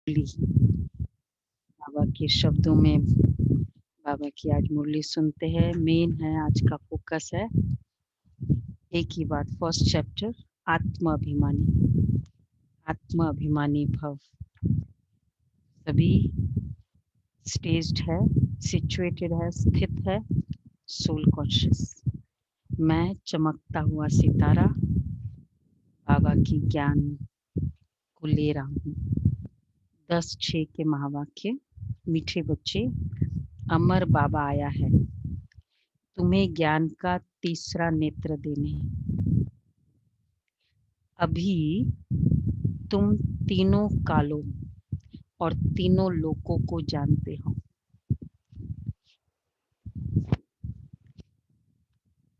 बाबा के शब्दों में बाबा की आज मुरली सुनते हैं। मेन है आज का फोकस है एक ही बात, फर्स्ट चैप्टर, आत्माभिमानी। आत्माभिमानी भव। सभी स्टेज्ड है, सिचुएटेड है, स्थित है, सोल कॉन्शियस। मैं चमकता हुआ सितारा बाबा की ज्ञान को ले रहा हूँ। 10:6 के महावाक्य। मीठे बच्चे, अमर बाबा आया है तुम्हें ज्ञान का तीसरा नेत्र देने। अभी तुम तीनों कालों और तीनों लोकों को जानते हो।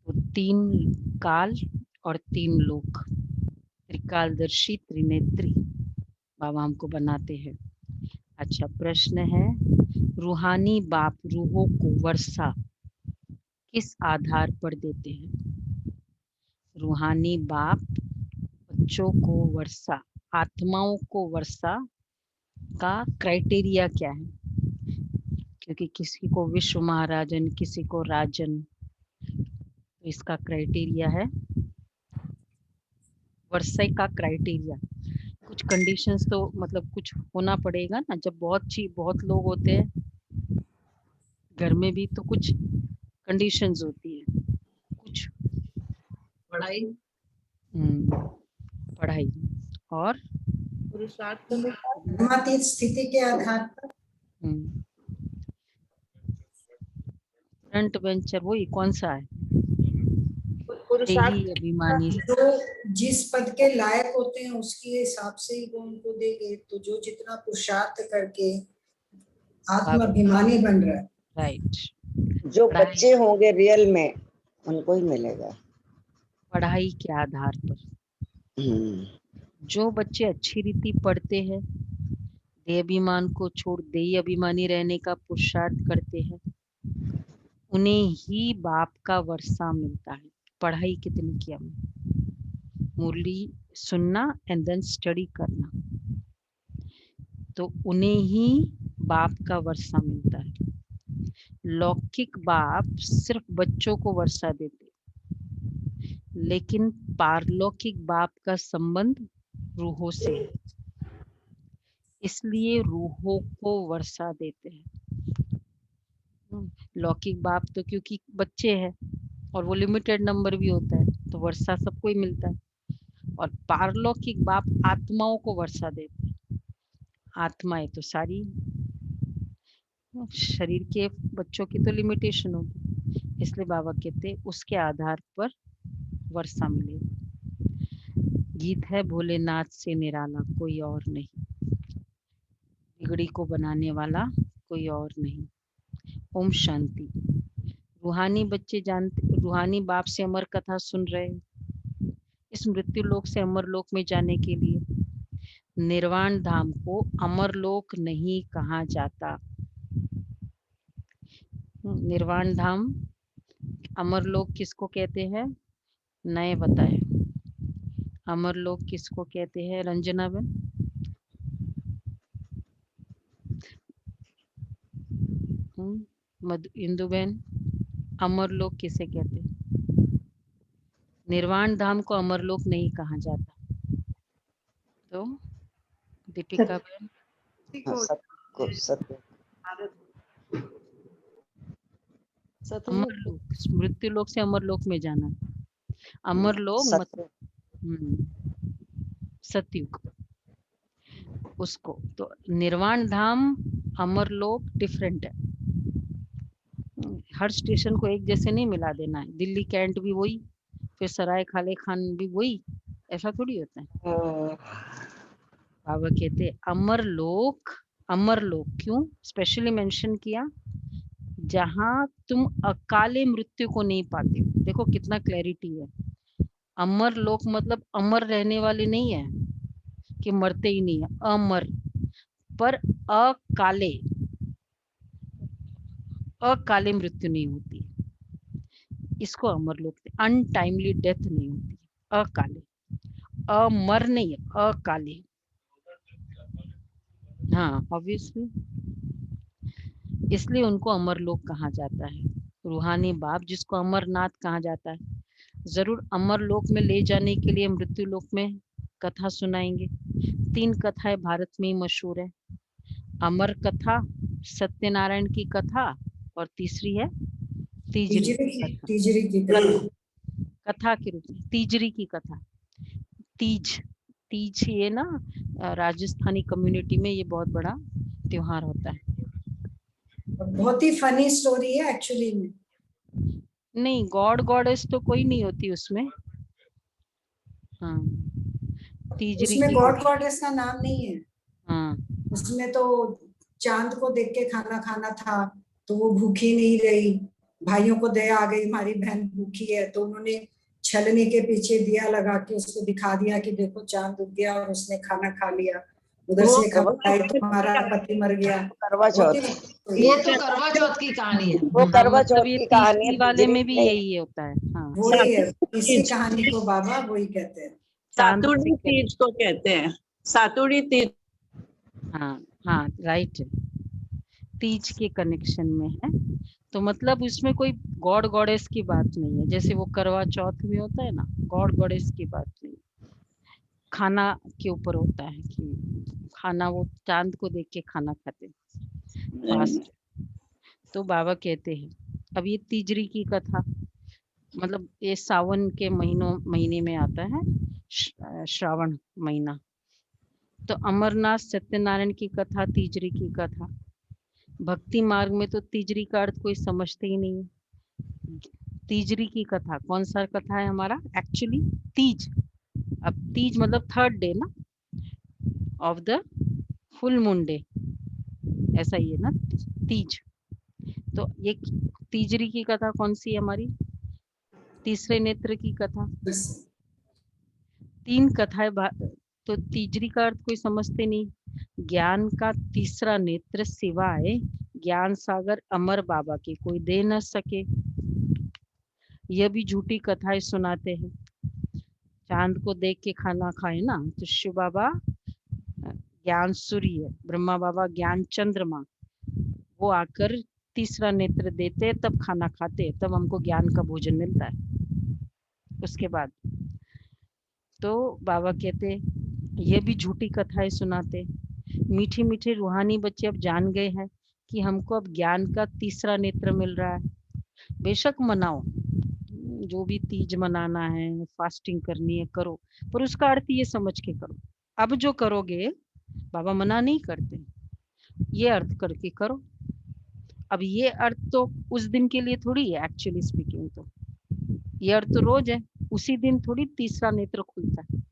तो 3 काल और 3 लोक, त्रिकालदर्शी, त्रिनेत्री बाबा हमको बनाते हैं। अच्छा, प्रश्न है, रूहानी बाप रूहों को वर्षा किस आधार पर देते हैं? रूहानी बाप बच्चों को वर्षा, आत्माओं को वर्षा का क्राइटेरिया क्या है? क्योंकि किसी को विश्व महाराजन, किसी को राजन, तो इसका क्राइटेरिया है वर्षा का क्राइटेरिया। कुछ कंडीशंस तो मतलब कुछ होना पड़ेगा ना, जब बहुत लोग होते हैं घर में भी, तो कुछ कंडीशंस होती है। कुछ पढ़ाई, पढ़ाई और पुरुषार्थ, धर्मातीत स्थिति के आधार पर। फ्रंट बेंचर वही कौन सा है? पुरुषार्थ यही अभिमानी। जो जिस पद के लायक होते हैं उसके हिसाब से ही वो उनको देंगे। तो जो जितना पुरुषार्थ करके आत्माभिमानी बन रहा है, राइट, जो बच्चे होंगे रियल में उनको ही मिलेगा। पढ़ाई के आधार पर। जो बच्चे अच्छी रीति पढ़ते हैं, देह अभिमान को छोड़ देह अभिमानी रहने का पुरुषार्थ करते हैं, उन्हें ही बाप का वर्षा मिलता है। पढ़ाई कितनी किया, मुरली सुनना एंड देन स्टडी करना, तो उन्हें ही बाप का वर्षा मिलता है। लौकिक बाप सिर्फ बच्चों को वर्षा देते, लेकिन पारलौकिक बाप का संबंध रूहों से है, इसलिए रूहों को वर्षा देते हैं। लौकिक बाप तो क्योंकि बच्चे हैं और वो लिमिटेड नंबर भी होता है, तो वर्षा सबको ही मिलता है। और पारलौकिक बाप आत्माओं को वर्षा देते हैं। आत्माएं तो सारी, शरीर के बच्चों की तो लिमिटेशन होगी, इसलिए बाबा कहते उसके आधार पर वर्षा मिले। गीत है, भोलेनाथ से निराला कोई और नहीं, बिगड़ी को बनाने वाला कोई और नहीं। ओम शांति। रूहानी बच्चे जानते, रूहानी बाप से अमर कथा सुन रहे, इस मृत्यु लोक से अमर लोक में जाने के लिए। निर्वाण धाम को अमर लोक नहीं कहा जाता। निर्वाण धाम अमर लोक किसको कहते हैं? नए बताए, अमर लोक किसको कहते हैं? रंजना बहन, इंदु बहन, अमर लोक किसे कहते हैं? निर्वाण धाम को अमर लोक नहीं कहा जाता। तो दीपिका बहन, अमर लोक, मृत्यु लोक से अमर लोक में जाना। अमर लोक मतलब सतयुग, उसको तो निर्वाण धाम अमर लोक डिफरेंट है। हर स्टेशन को एक जैसे नहीं मिला देना है। दिल्ली कैंट भी वही, फिर सराय खाले खान भी वही, ऐसा थोड़ी होता है। बाबा कहते अमर लोक, अमर लोक क्यों स्पेशली मेंशन किया? जहां तुम अकाले मृत्यु को नहीं पाते हो। देखो कितना क्लैरिटी है। अमर लोक मतलब अमर रहने वाले नहीं है कि मरते ही नहीं है, अमर, पर अकाले, अकाले मृत्यु नहीं होती, इसको अमर लोक, अनटाइमली डेथ नहीं होती, अकाले, अमर नहीं है, अकाले। हाँ ऑब्वियसली, इसलिए उनको अमरलोक कहा जाता है। रूहानी बाप जिसको अमरनाथ कहा जाता है, जरूर अमरलोक में ले जाने के लिए मृत्यु लोक में कथा सुनाएंगे। 3 कथाएं भारत में ही मशहूर है, अमर कथा, सत्यनारायण की कथा, और तीसरी है तीजरी कथा। तीजरी की कथा के रूप में तीजरी की कथा। तीज, तीज ये ना राजस्थानी कम्युनिटी में ये बहुत बड़ा त्योहार होता है। बहुत ही फनी स्टोरी है एक्चुअली में। नहीं, गॉड गॉडेस तो कोई नहीं होती उसमें। हाँ, तीजरी उसमें की गॉड गॉडेस का नाम नहीं है। हाँ उसमें तो चांद को देख के खाना खाना था, तो वो भूखी नहीं रही, भाइयों को दया आ गई हमारी बहन भूखी है, तो उन्होंने छलनी के पीछे दिया लगा के उसको दिखा दिया कि देखो चांद उग गया, और उसने खाना खा लिया। उधर वो से खबर आई तुम्हारा पति मर गया। करवा चौथ, ये तो करवा चौथ की कहानी है। वो करवा मतलब चौथ ये की कहानी है। तीसरी वाले तीजरी में भी नहीं। यही होता है। हाँ, वही है, इसी तीज, कहानी को बाबा वही कहते हैं। चांद से सातुड़ी तीज को कहते हैं, सातुड़ी तीज। हाँ हाँ राइट, तीज के कनेक्शन में है। तो मतलब उसमें कोई गॉड गॉडेस की बात नहीं है, जैसे वो करवा चौथ में होता है ना, गॉड गॉडेस की बात नहीं। खाना के ऊपर होता है कि खाना, वो चांद को देख के खाना खाते फास्ट। तो बाबा कहते हैं, अब ये तीजरी की कथा, मतलब ये सावन के महीने में आता है, श्रावण महीना। तो अमरनाथ सत्यनारायण की कथा, तीजरी की कथा। भक्ति मार्ग में तो तीजरी का अर्थ कोई समझते ही नहीं है। तीजरी की कथा कौन सा कथा है हमारा एक्चुअली? तीज। अब तीज मतलब 3rd डे ना of the full moon day, ऐसा ही है ना तीज। तो ये तीजरी की कथा कौन सी है हमारी? तीसरे नेत्र की कथा। 3 कथाएं तो तीजरी का अर्थ कोई समझते नहीं। ज्ञान का तीसरा नेत्र सिवाय ज्ञान सागर अमर बाबा के कोई दे न सके। यह भी झूठी कथाएं सुनाते हैं। चांद को देख के खाना खाए ना, तो शिव बाबा ज्ञान सूर्य, ब्रह्मा बाबा ज्ञान चंद्रमा, वो आकर तीसरा नेत्र देते, तब खाना खाते, तब हमको ज्ञान का भोजन मिलता है। उसके बाद तो बाबा कहते ये भी झूठी कथाएं सुनाते। मीठे मीठे रूहानी बच्चे अब जान गए हैं कि हमको अब ज्ञान का तीसरा नेत्र मिल रहा है। बेशक मनाओ, जो भी तीज मनाना है, फास्टिंग करनी है करो, पर उसका अर्थ ये समझ के करो। अब जो करोगे, बाबा मना नहीं करते, ये अर्थ करके करो। अब ये अर्थ तो उस दिन के लिए थोड़ी है, एक्चुअली स्पीकिंग तो ये अर्थ तो रोज है, उसी दिन थोड़ी तीसरा नेत्र खुलता है।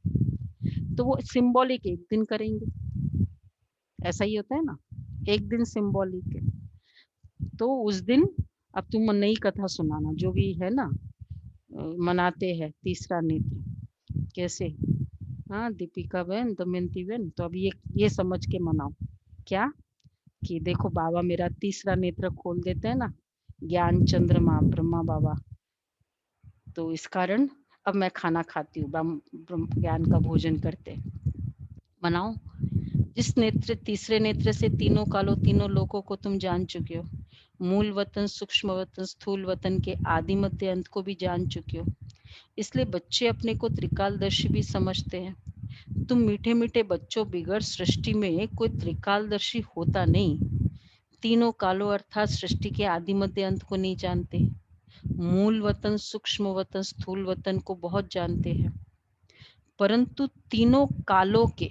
तो वो सिंबॉलिक एक दिन करेंगे, ऐसा ही होता है ना, एक दिन सिंबॉलिक है। तो उस दिन अब तुम नई कथा सुनाना, जो भी है ना मनाते हैं तीसरा नेत्र कैसे। हाँ दीपिका बहन, दमयंती बहन, तो अब ये समझ के मनाओ क्या, कि देखो बाबा मेरा तीसरा नेत्र खोल देते हैं ना, ज्ञान चंद्रमा ब्रह्मा बाबा, तो इस कारण अब मैं खाना खाती हूँ, ज्ञान का भोजन करते। मनाओ। जिस नेत्र, तीसरे नेत्र से तीनों कालों तीनों लोकों को तुम जान चुके हो, मूल वतन, सूक्ष्म वतन, स्थूल वतन के आदि मध्य अंत को भी जान चुके हो। इसलिए बच्चे अपने को त्रिकालदर्शी भी समझते हैं। तुम मीठे मीठे बच्चों, बिगड़ सृष्टि में कोई त्रिकालदर्शी होता नहीं। तीनों कालों अर्थात सृष्टि के आदि मध्य अंत को नहीं जानते। मूल वतन, सूक्ष्म वतन, स्थूल वतन को बहुत जानते हैं, परंतु तीनों कालों के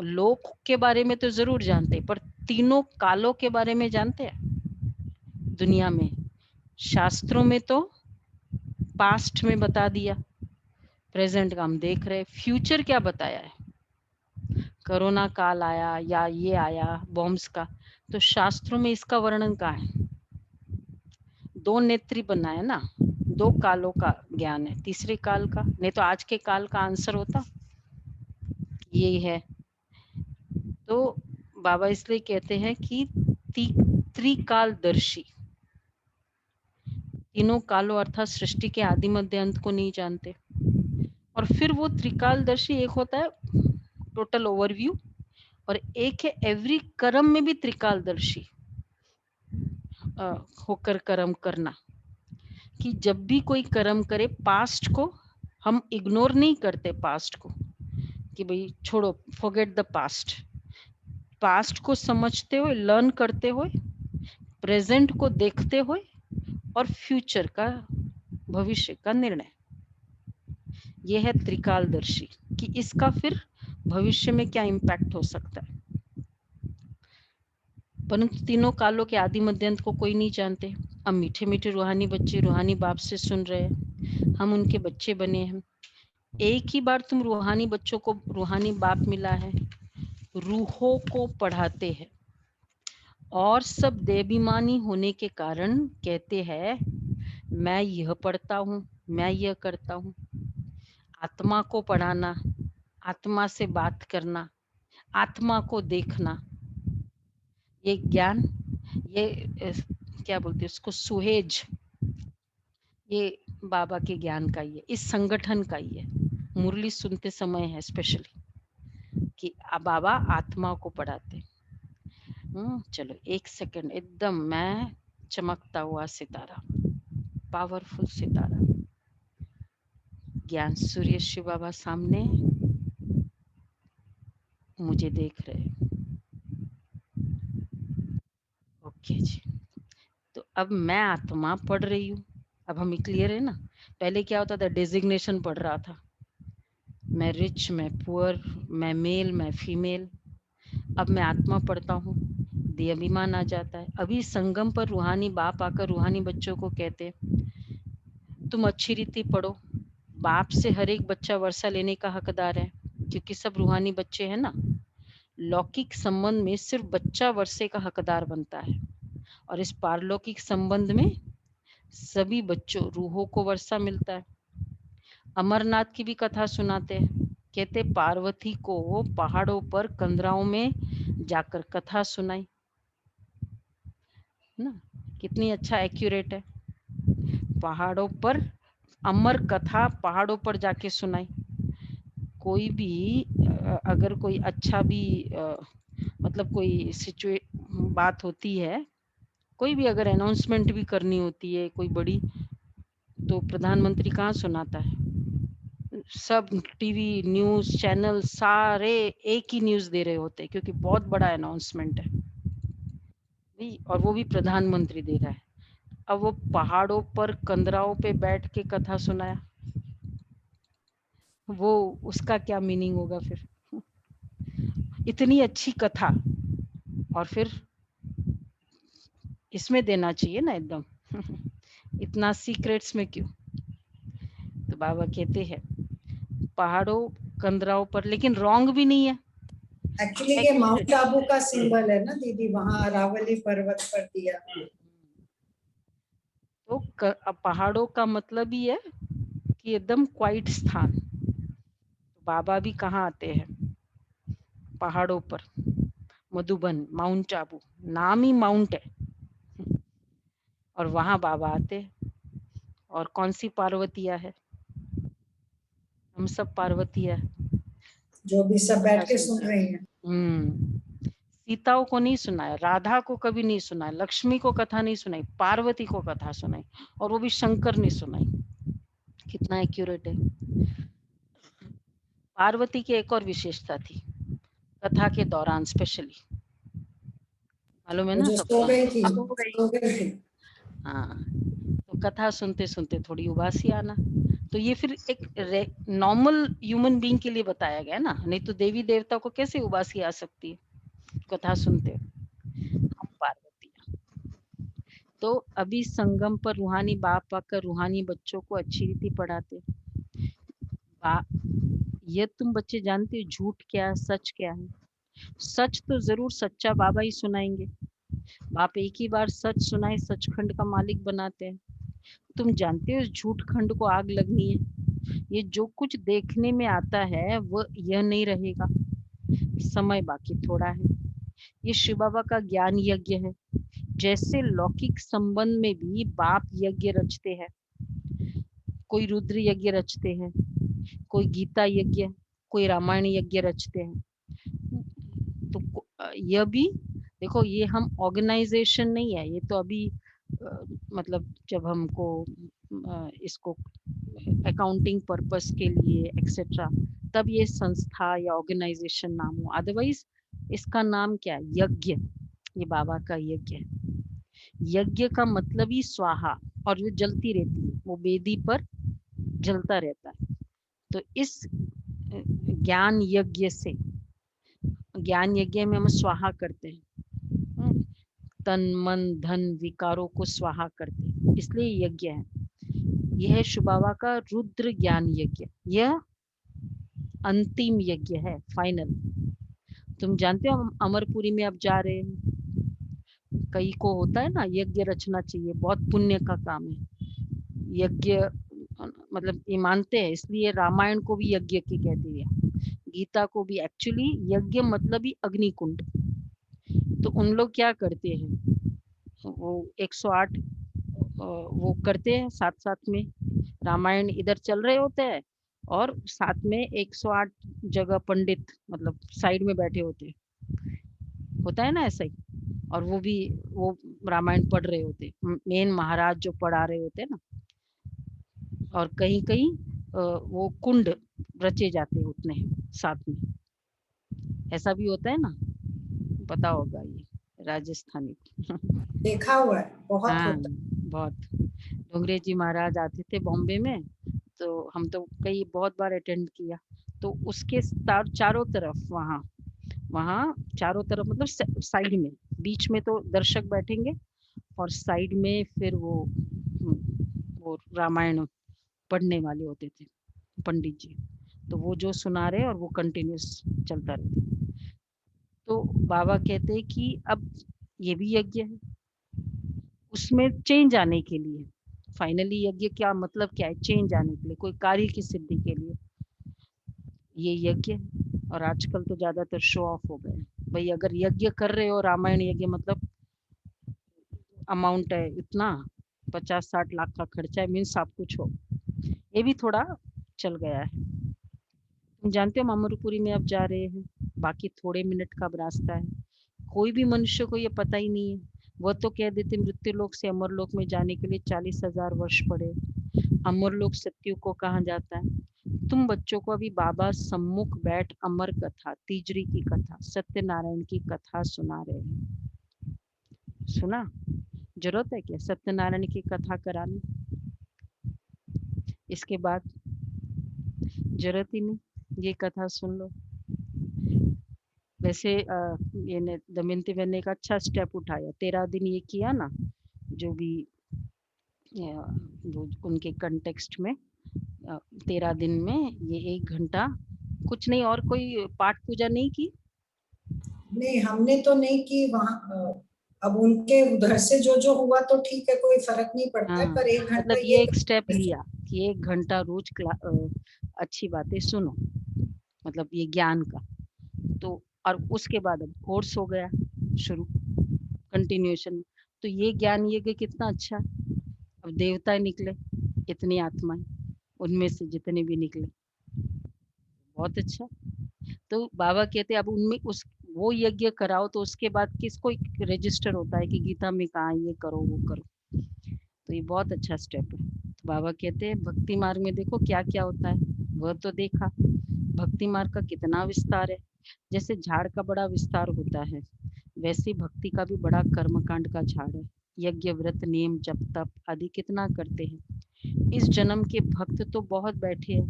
लोक के बारे में तो जरूर जानते, पर तीनों कालों के बारे में जानते हैं। दुनिया में शास्त्रों में तो पास्ट में बता दिया, प्रेजेंट का हम देख रहे, फ्यूचर क्या बताया है? कोरोना काल आया या ये आया बॉम्ब्स का, तो शास्त्रों में इसका वर्णन कहाँ है? 2 नेत्री बनाया ना, 2 कालों का ज्ञान है, तीसरे काल का नहीं तो आज के काल का आंसर होता ये है। तो बाबा इसलिए कहते हैं कि त्रिकालदर्शी, तीनों कालों अर्थात सृष्टि के आदि मध्य अंत को नहीं जानते। और फिर वो त्रिकालदर्शी एक होता है टोटल ओवरव्यू, और एक है एवरी कर्म में भी त्रिकालदर्शी होकर कर्म करना, कि जब भी कोई कर्म करे पास्ट को हम इग्नोर नहीं करते, पास्ट को कि भाई छोड़ो, फॉरगेट द पास्ट, पास्ट को समझते हुए, लर्न करते हुए, प्रेजेंट को देखते हुए और फ्यूचर का, भविष्य का निर्णय। यह है त्रिकालदर्शी, कि इसका फिर भविष्य में क्या इम्पैक्ट हो सकता है। परंतु तीनों कालों के आदि मध्यांत को कोई नहीं जानते। अब मीठे मीठे रूहानी बच्चे रूहानी बाप से सुन रहे हैं, हम उनके बच्चे बने हैं। एक ही बार तुम रूहानी बच्चों को रूहानी बाप मिला है, रूहों को पढ़ाते हैं और सब देवाभिमानी होने के कारण कहते हैं मैं यह पढ़ता हूँ, मैं यह करता हूँ। आत्मा को पढ़ाना, आत्मा से बात करना, आत्मा को देखना, ये ज्ञान, ये क्या बोलते हैं उसको, सुहेज, ये बाबा के ज्ञान का ही है, इस संगठन का ही है। मुरली सुनते समय है स्पेशली कि बाबा आत्मा को पढ़ाते। चलो एक सेकंड, एकदम मैं चमकता हुआ सितारा, पावरफुल सितारा, ज्ञान सूर्य शिव बाबा सामने मुझे देख रहे। ओके जी, तो अब मैं आत्मा पढ़ रही हूँ। अब हमें क्लियर है ना। पहले क्या होता था, डेजिग्नेशन पढ़ रहा था, मैं रिच, मैं पुअर, मैं मेल, मैं फीमेल। अब मैं आत्मा पढ़ता हूँ, देहाभिमान आ जाता है। अभी संगम पर रूहानी बाप आकर रूहानी बच्चों को कहते तुम अच्छी रीति पढ़ो, बाप से हर एक बच्चा वर्षा लेने का हकदार है, क्योंकि सब रूहानी बच्चे हैं ना। लौकिक संबंध में सिर्फ बच्चा वर्षे का हकदार बनता है, और इस पारलौकिक संबंध में सभी बच्चों रूहों को वर्षा मिलता है। अमरनाथ की भी कथा सुनाते हैं, कहते पार्वती को पहाड़ों पर कंदराओं में जाकर कथा सुनाई ना, कितनी अच्छा एक्यूरेट है। पहाड़ों पर अमर कथा पहाड़ों पर जाके सुनाई। कोई भी अगर कोई अच्छा भी मतलब कोई बात होती है, कोई भी अगर अनाउंसमेंट भी करनी होती है कोई बड़ी, तो प्रधानमंत्री कहाँ सुनाता है? सब टीवी न्यूज़ चैनल सारे एक ही न्यूज़ दे रहे होते हैं, क्योंकि बहुत बड़ा अनाउंसमेंट है भी, और वो भी प्रधानमंत्री दे रहा है। अब वो पहाड़ों पर कंदराओं पे बैठ के कथा सुनाया, वो उसका क्या मीनिंग होगा फिर? इतनी अच्छी कथा, और फिर इसमें देना चाहिए ना एकदम इतना सीक्रेट्स में क्यों? तो बाबा कहते हैं पहाड़ों कंदराओं पर, लेकिन रॉन्ग भी नहीं है। एक्चुअली ये माउंट आबू का सिंबल है ना दीदी, वहाँ अरावली पर्वत पर दिया। तो पहाड़ों का मतलब ही है कि एकदम क्वाइट स्थान। तो बाबा भी कहाँ आते हैं? पहाड़ों पर, मधुबन, माउंट आबू, नाम ही माउंट है, और वहां बाबा आते हैं। और कौन सी पार्वतिया है? हम सब पार्वतिया, जो भी सब बैठ के सुन रही हैं। सीताओं को नहीं सुनाया, राधा को कभी नहीं सुनाया, लक्ष्मी को कथा नहीं सुनाई, पार्वती को कथा सुनाई, और वो भी शंकर ने सुनाई। कितना एक्यूरेट है। पार्वती की एक और विशेषता थी कथा के दौरान, स्पेशली मालूम है ना जो सबको? सो गई थी, सो गई थी। हाँ, तो कथा सुनते सुनते थोड़ी उबासी आना, तो ये फिर एक नॉर्मल ह्यूमन बीइंग के लिए बताया गया ना, नहीं तो देवी देवता को कैसे उबासी आ सकती है कथा सुनते? हम पार्वती। तो अभी संगम पर रूहानी बाप आकर रूहानी बच्चों को अच्छी रीति पढ़ाते। ये तुम बच्चे जानते हो झूठ क्या है, सच क्या है? सच तो जरूर सच्चा बाबा ही सुनाएंगे। बाप एक ही बार सच सुनाए सचखंड का मालिक बनाते हैं। तुम जानते हो झूठ खंड को आग लगनी है। ये जो कुछ देखने में आता है वो यह नहीं रहेगा, समय बाकी थोड़ा है। ये शिव बाबा का ज्ञान यज्ञ है। जैसे लौकिक संबंध में भी बाप यज्ञ रचते हैं, कोई रुद्र यज्ञ रचते हैं, कोई गीता यज्ञ, कोई रामायण यज्ञ रचते हैं। तो यह भी देखो, ये हम ऑर्गेनाइजेशन नहीं है, ये तो अभी मतलब जब हमको इसको अकाउंटिंग पर्पस के लिए एक्सेट्रा, तब ये संस्था या ऑर्गेनाइजेशन नाम हो। अदरवाइज इसका नाम क्या है? यज्ञ। ये बाबा का यज्ञ है। यज्ञ का मतलब ही स्वाहा, और जो जलती रहती है वो वेदी पर जलता रहता है। तो इस ज्ञान यज्ञ से, ज्ञान यज्ञ में हम स्वाहा करते हैं, तन मन धन विकारों को स्वाहा करते हैं, इसलिए यज्ञ है। यह है शुबाबा का रुद्र ज्ञान यज्ञ। यह अंतिम यज्ञ है, फाइनल। तुम जानते हो हम अमरपुरी में अब जा रहे हैं, कई को होता है ना यज्ञ रचना चाहिए, बहुत पुण्य का काम है यज्ञ, मतलब ये मानते हैं, इसलिए रामायण को भी यज्ञ की कह दिया, गीता को भी। एक्चुअली यज्ञ मतलब ही अग्निकुंड। तो उन लोग क्या करते हैं, वो 108 वो करते हैं, साथ साथ में रामायण इधर चल रहे होते हैं और साथ में 108 जगह पंडित मतलब साइड में बैठे होते हैं, होता है ना ऐसा ही। और वो रामायण पढ़ रहे होते, मेन महाराज जो पढ़ा रहे होते हैं ना। और कहीं कहीं वो कुंड रचे जाते उतने साथ में, ऐसा भी होता है ना, पता होगा ये राजस्थानी। देखा हुआ है, बहुत हाँ होता है। बहुत। डोंगरे जी महाराज आते थे बॉम्बे में, तो हम तो कई बहुत बार अटेंड किया। तो उसके चारों तरफ वहाँ चारों तरफ मतलब साइड में, बीच में तो दर्शक बैठेंगे और साइड में फिर वो रामायण पढ़ने वाले होते थे पंडित जी। तो वो जो सुना रहे और वो कंटिन्यूस चलता रहता। तो बाबा कहते हैं कि अब ये भी यज्ञ है, उसमें चेंज आने के लिए। फाइनली यज्ञ क्या मतलब क्या है? चेंज आने के लिए, कोई कार्य की सिद्धि के लिए ये यज्ञ है। और आजकल तो ज्यादातर शो ऑफ हो गए भाई, अगर यज्ञ कर रहे हो, रामायण यज्ञ मतलब अमाउंट है इतना, 50-60 लाख का खर्चा है, मीन्स सब कुछ हो, ये भी थोड़ा चल गया है। तुम जानते हो अमरपुरी में अब जा रहे हैं, बाकी थोड़े मिनट का रास्ता है। कोई भी मनुष्य को ये पता ही नहीं है, वह तो कह देते मृत्यु लोक से अमर लोक में जाने के लिए 40,000 वर्ष पड़े। अमर लोक सत्यु को कहा जाता है। तुम बच्चों को अभी बाबा सम्मुख बैठ अमर कथा, तीजरी की कथा, सत्यनारायण की कथा सुना रहे हैं। सुना? जरूरत है क्या सत्यनारायण की कथा करानी? इसके बाद जरूरत ही नहीं, ये कथा सुन लो। वैसे ये दमयंती बहन ने एक अच्छा स्टेप उठाया, 13 दिन ये किया ना, जो भी वो उनके कंटेक्स्ट में 13 दिन में ये 1 घंटा कुछ नहीं, और कोई पाठ पूजा नहीं की। नहीं, हमने तो नहीं की वहाँ। अब उनके उधर से जो जो हुआ तो ठीक है, कोई फर्क नहीं पड़ता है, हाँ, पर 1 घंटा मतलब ये एक स्टेप लिया कि 1 घंटा रोज अच्छी बातें सुनो, मतलब ये ज्ञान का। तो और उसके बाद अब कोर्स हो गया शुरू, कंटिन्यूएशन। तो ये ज्ञान ये कि कितना अच्छा, अब देवता निकले इतनी आत्माएं, उनमें से जितने भी निकले, बहुत अच्छा। तो बाबा कहते अब उनमें उस वो यज्ञ कराओ, तो उसके बाद किसको रजिस्टर होता है कि गीता में कहा ये करो वो करो। तो ये बहुत अच्छा स्टेप है। तो बाबा कहते हैं भक्ति मार्ग में देखो क्या क्या होता है, वह तो देखा भक्ति मार्ग का कितना विस्तार है। जैसे झाड़ का बड़ा विस्तार होता है, वैसे भक्ति का भी बड़ा कर्मकांड का झाड़ है। यज्ञ व्रत नियम जप तप आदि कितना करते हैं। इस जन्म के भक्त तो बहुत बैठे हैं,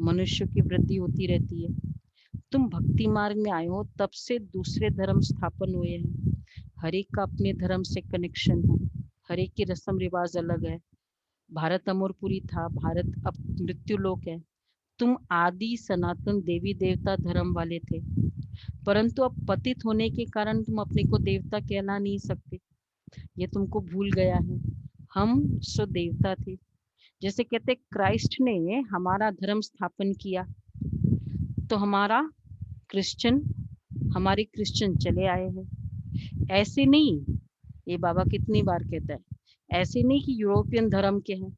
मनुष्य की वृद्धि होती रहती है। तुम भक्ति मार्ग में आए हो तब से दूसरे धर्म स्थापन हुए हैं, हर एक का अपने धर्म से कनेक्शन है, हर एक की रस्म रिवाज अलग है। भारत अमरपुरी था, भारत अब मृत्यु लोक है। तुम आदि सनातन देवी देवता धर्म वाले थे, परंतु अब पतित होने के कारण तुम अपने को देवता कहला नहीं सकते, ये तुमको भूल गया है। हम सो देवता थे। जैसे कहते क्राइस्ट ने हमारा धर्म स्थापन किया, तो हमारे क्रिश्चियन चले आए हैं। ऐसे नहीं, ये बाबा कितनी बार कहता है, ऐसे नहीं कि यूरोपियन धर्म के हैं,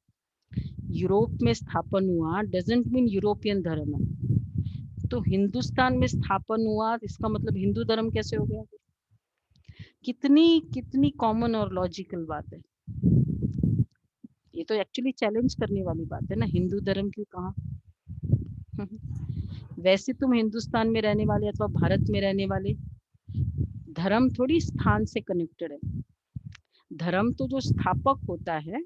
यूरोप में स्थापन हुआ डजंट मीन यूरोपियन धर्म है। तो हिंदुस्तान में स्थापन हुआ इसका मतलब हिंदू धर्म कैसे हो गया? कितनी कितनी कॉमन और लॉजिकल बात है। ये तो एक्चुअली चैलेंज करने वाली बात है ना, हिंदू धर्म क्यों कहाँ। वैसे तुम हिंदुस्तान में रहने वाले अथवा भारत में रहने वाले, धर्म थोड़ी स्थान से कनेक्टेड है। धर्म तो जो स्थापक होता है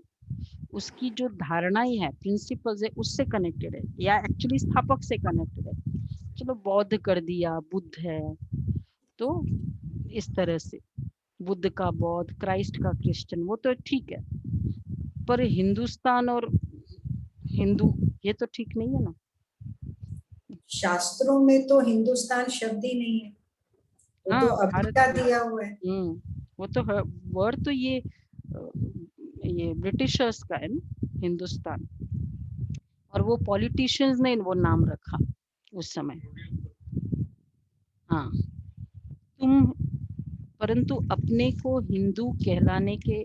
उसकी जो धारणाएं है, प्रिंसिपल्स है, उससे कनेक्टेड है, या एक्चुअली स्थापक से कनेक्टेड है। चलो बौद्ध कर दिया, बुद्ध है, तो इस तरह से बुद्ध का बौद्ध, क्राइस्ट का क्रिश्चियन, वो तो ठीक है, पर हिंदुस्तान और हिंदू ये तो ठीक नहीं है ना। शास्त्रों में तो हिंदुस्तान शब्द ही नहीं है, वो हाँ तो अभी भारत का में, दिया हुआ है। वो तो वर्ड तो ये ब्रिटिशर्स का है ना हिंदुस्तान, और वो पॉलिटिशियंस ने वो नाम रखा उस समय। हाँ तुम, परंतु अपने को हिंदू कहलाने के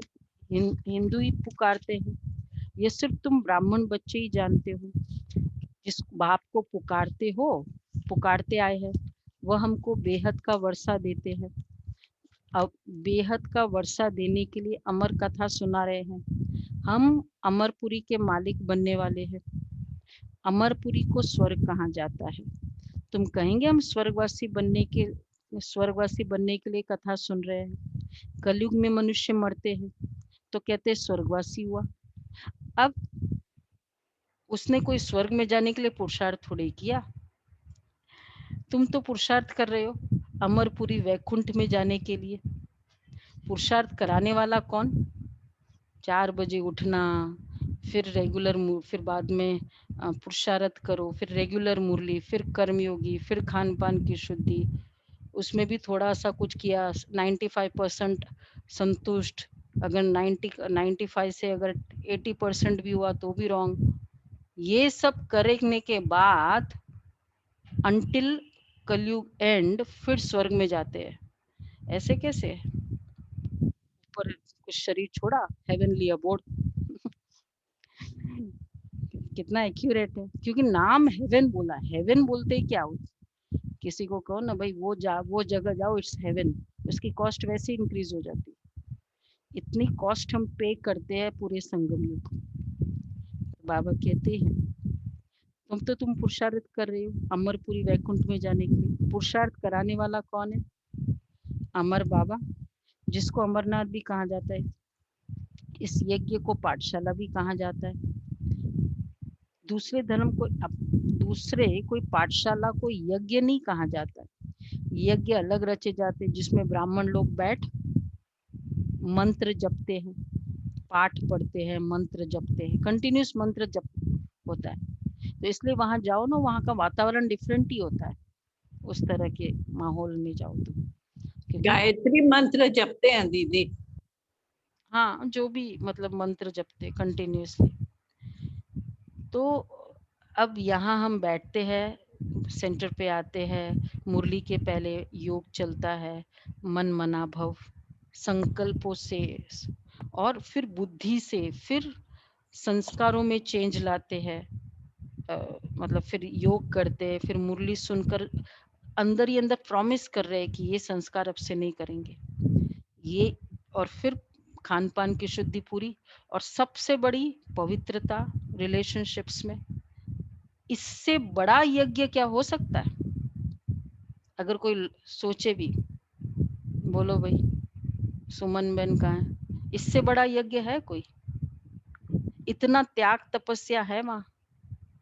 हिंदू ही पुकारते हैं। ये सिर्फ तुम ब्राह्मण बच्चे ही जानते हो। जिस बाप को पुकारते आए हैं, वह हमको बेहद का वर्षा देते हैं। अब बेहद का वर्षा देने के लिए अमर कथा सुना रहे हैं। हम अमरपुरी के मालिक बनने वाले हैं। अमरपुरी को स्वर्ग कहा जाता है। तुम कहेंगे हम स्वर्गवासी बनने के लिए कथा सुन रहे हैं। कलयुग में मनुष्य मरते हैं तो कहते हैं स्वर्गवासी हुआ। अब उसने कोई स्वर्ग में जाने के लिए पुरुषार्थ थोड़ी किया। तुम तो पुरुषार्थ कर रहे हो अमरपुरी वैकुंठ में जाने के लिए। पुरुषार्थ कराने वाला कौन? 4 बजे उठना, फिर रेगुलर, फिर बाद में पुरुषार्थ करो, फिर रेगुलर मुरली, फिर कर्मयोगी, फिर खान पान की शुद्धि, उसमें भी थोड़ा सा कुछ किया, 95% संतुष्ट। अगर 95 से अगर 80% भी हुआ तो भी रॉन्ग। ये सब करने के बाद अंटिल कलयुग एंड फिर स्वर्ग में जाते हैं। ऐसे कैसे? ऊपर कुछ शरीर छोड़ा, हेवनली अबोर्ड। कितना एक्यूरेट है, क्योंकि नाम हेवन बोला। हेवन बोलते ही क्या हो, किसी को कहो ना भाई वो जगह जाओ, इट्स हेवन, उसकी कॉस्ट वैसे इंक्रीज हो जाती है। इतनी कॉस्ट हम पे करते हैं पूरे संगम युग। बाबा कहते हैं तुम पुरुषार्थ कर रहे हो अमरपुरी वैकुंठ में जाने के लिए। पुरुषार्थ कराने वाला कौन है? अमर बाबा, जिसको अमरनाथ भी कहा जाता है। इस यज्ञ को पाठशाला भी कहा जाता है। दूसरे धर्म को दूसरे कोई पाठशाला को यज्ञ नहीं कहा जाता है। यज्ञ अलग रचे जाते हैं, जिसमें ब्राह्मण लोग बैठ मंत्र जपते हैं, पाठ पढ़ते हैं, मंत्र जपते हैं, कंटिन्यूस मंत्र जप होता है। तो इसलिए वहां जाओ ना, वहां का वातावरण डिफरेंट ही होता है। उस तरह के माहौल में जाओ तो, क्योंकि गायत्री मंत्र जपते हैं दीदी। हाँ जो भी मतलब मंत्र जपते कंटिन्यूसली। तो अब यहाँ हम बैठते हैं, सेंटर पे आते हैं, मुरली के पहले योग चलता है, मन मना भव संकल्पों से, और फिर बुद्धि से, फिर संस्कारों में चेंज लाते हैं। मतलब फिर योग करते हैं, फिर मुरली सुनकर अंदर ही अंदर प्रॉमिस कर रहे हैं कि ये संस्कार अब से नहीं करेंगे ये, और फिर खान पान की शुद्धि पूरी, और सबसे बड़ी पवित्रता रिलेशनशिप्स में। इससे बड़ा यज्ञ क्या हो सकता है? अगर कोई सोचे भी, बोलो भाई, सुमन बहन कहाँ है? इससे बड़ा यज्ञ है कोई? इतना त्याग तपस्या है वहां।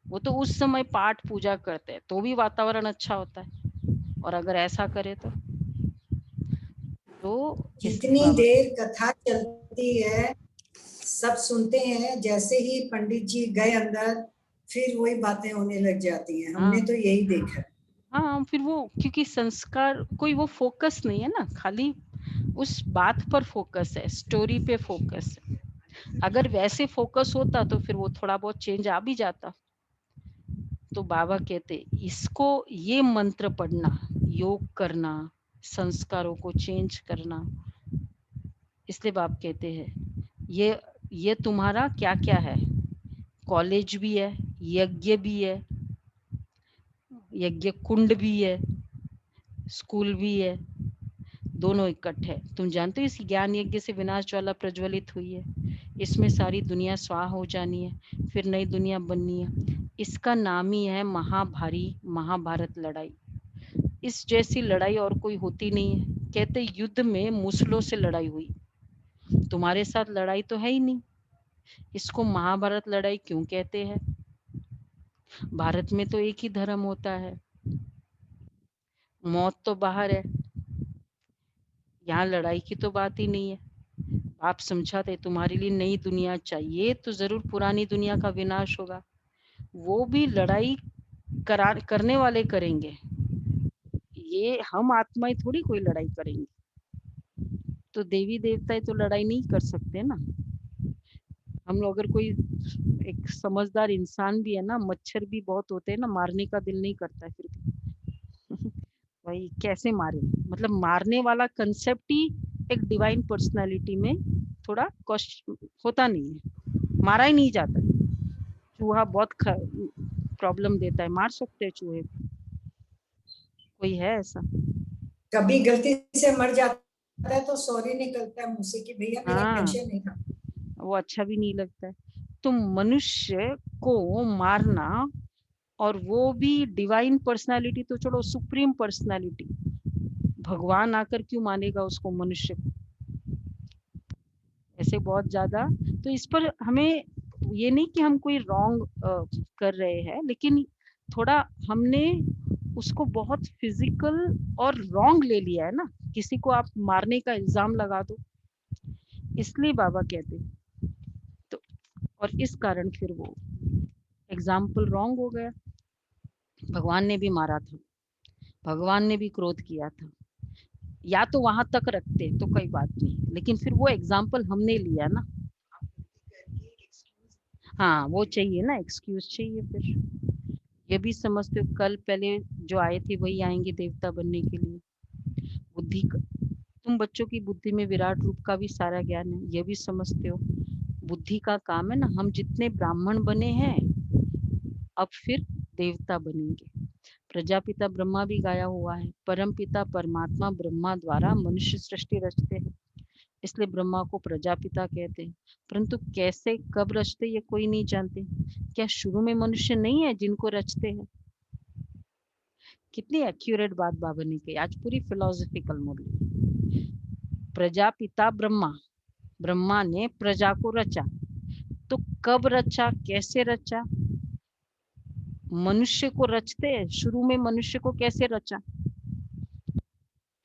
वो तो उस समय पाठ पूजा करते हैं तो भी वातावरण अच्छा होता है, और अगर ऐसा करे तो इसलिए जितनी बाबा, देर कथा चलती है सब सुनते हैं, जैसे ही पंडित जी गए अंदर फिर वही बातें होने लग जाती हैं। हमने हाँ तो यही देखा। हाँ, फिर वो क्योंकि संस्कार कोई वो फोकस नहीं है ना, खाली उस बात पर फोकस है, स्टोरी पे फोकस है। अगर वैसे फोकस होता तो फिर वो थोड़ा बहुत चेंज आ भी जाता। तो बाबा कहते इसको, ये मंत्र पढ़ना, योग करना, संस्कारों को चेंज करना। इसलिए बाबा कहते हैं ये तुम्हारा क्या क्या है, कॉलेज भी है, यज्ञ भी है, यज्ञ कुंड भी है, स्कूल भी है, दोनों इकट्ठे है। तुम जानते हो इस ज्ञान यज्ञ से विनाश ज्वाला प्रज्वलित हुई है, इसमें सारी दुनिया स्वाहा हो जानी है, फिर नई दुनिया बननी है। इसका नाम ही है महाभारी महाभारत लड़ाई। इस जैसी लड़ाई और कोई होती नहीं है। कहते युद्ध में मुसलों से लड़ाई हुई, तुम्हारे साथ लड़ाई तो है ही नहीं। इसको महाभारत लड़ाई क्यों कहते हैं? भारत में तो एक ही धर्म होता है, मौत तो बाहर है, यहाँ लड़ाई की तो बात ही नहीं है। आप समझाते तुम्हारे लिए नई दुनिया चाहिए तो जरूर पुरानी दुनिया का विनाश होगा, वो भी लड़ाई करने वाले करेंगे, ये हम आत्माएं थोड़ी कोई लड़ाई करेंगे। तो देवी देवता तो लड़ाई नहीं कर सकते ना। हम लोग अगर कोई एक समझदार इंसान भी है ना, मच्छर भी बहुत होते हैं ना, मारने का दिल नहीं करता है, फिर भी भाई कैसे मारे, मतलब मारने वाला कंसेप्ट ही एक डिवाइन पर्सनालिटी में थोड़ा कष्ट होता नहीं है, मारा ही नहीं जाता। चूहा बहुत प्रॉब्लम देता है, मार सकते हैं चूहे, कोई है ऐसा? कभी गलती से मर जाता है तो सॉरी निकलता है मुंह से कि भैया मेरा हाँ, इंटेंशन नहीं था। वो अच्छा भी नहीं लगता है। तो मनुष्य को मारना, और वो भी डिवाइन पर्सनालिटी तो छोड़ो, सुप्रीम पर्सनालिटी, भगवान आकर क्यों मानेगा उसको, मनुष्य को? ऐसे बहुत ज्यादा। तो इस पर हमें ये नहीं कि हम कोई रॉन्ग कर रहे हैं, लेकिन थोड़ा हमने उसको बहुत फिजिकल और रॉन्ग ले लिया है ना। किसी को आप मारने का इल्जाम लगा दो, इसलिए बाबा कहते हैं। तो और इस कारण फिर वो एग्जाम्पल रॉन्ग हो गया। भगवान ने भी मारा था, भगवान ने भी क्रोध किया था, या तो वहां तक रखते तो कोई बात नहीं, लेकिन फिर वो एग्जाम्पल हमने लिया ना। हाँ, वो चाहिए ना, एक्सक्यूज चाहिए। फिर ये भी समझते हो, कल पहले जो आए थे वही आएंगे देवता बनने के लिए। बुद्धि तुम बच्चों की बुद्धि में विराट रूप का भी सारा ज्ञान है, ये भी समझते हो। बुद्धि का काम है ना, हम जितने ब्राह्मण बने हैं अब फिर देवता बनेंगे। प्रजापिता ब्रह्मा भी गाया हुआ है, परम पिता परमात्मा ब्रह्मा द्वारा मनुष्य सृष्टि रचते हैं, इसलिए ब्रह्मा को प्रजापिता कहते हैं। परंतु कैसे कब रचते ये कोई नहीं जानते। क्या शुरू में मनुष्य नहीं है जिनको रचते हैं? कितनी एक्यूरेट बात बाबा ने कही, आज पूरी फिलोसफिकल मुरली। प्रजापिता ब्रह्मा, ब्रह्मा ने प्रजा को रचा, तो कब रचा, कैसे रचा? मनुष्य को रचते हैं, शुरू में मनुष्य को कैसे रचा?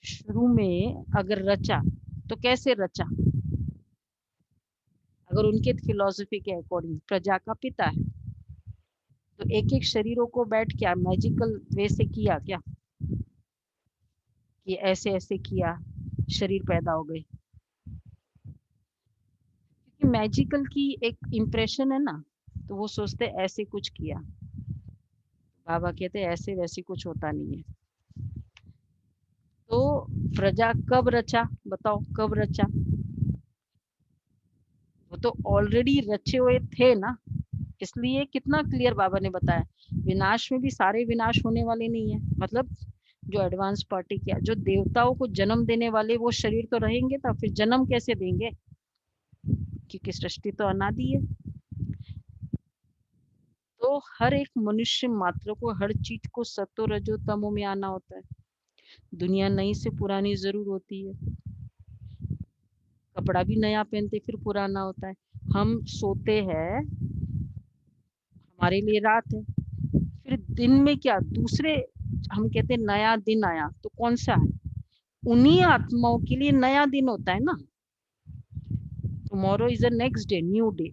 शुरू में अगर रचा तो कैसे रचा? अगर उनके फिलॉसफी के अकॉर्डिंग प्रजा का पिता है, तो एक एक शरीरों को बैठ क्या मैजिकल वे से किया क्या, कि ऐसे ऐसे किया शरीर पैदा हो गए? क्योंकि मैजिकल की एक इम्प्रेशन है ना, तो वो सोचते ऐसे कुछ किया। बाबा कहते ऐसे वैसे कुछ होता नहीं है। तो प्रजा कब रचा, बताओ कब रचा? वो तो ऑलरेडी रचे हुए थे ना, इसलिए कितना क्लियर बाबा ने बताया। विनाश में भी सारे विनाश होने वाले नहीं है, मतलब जो एडवांस पार्टी किया, जो देवताओं को जन्म देने वाले वो शरीर तो रहेंगे, तो फिर जन्म कैसे देंगे, क्योंकि सृष्टि तो अनादि है। तो हर एक मनुष्य मात्र को हर चीज को सतो रजो तमो में आना होता है। दुनिया नई से पुरानी जरूर होती है, कपड़ा भी नया पहनते फिर पुराना होता है। हम सोते हैं, हमारे लिए रात है, फिर दिन में क्या दूसरे, हम कहते हैं नया दिन आया, तो कौन सा है? उन्हीं आत्माओं के लिए नया दिन होता है ना। Tomorrow is a next day, new day.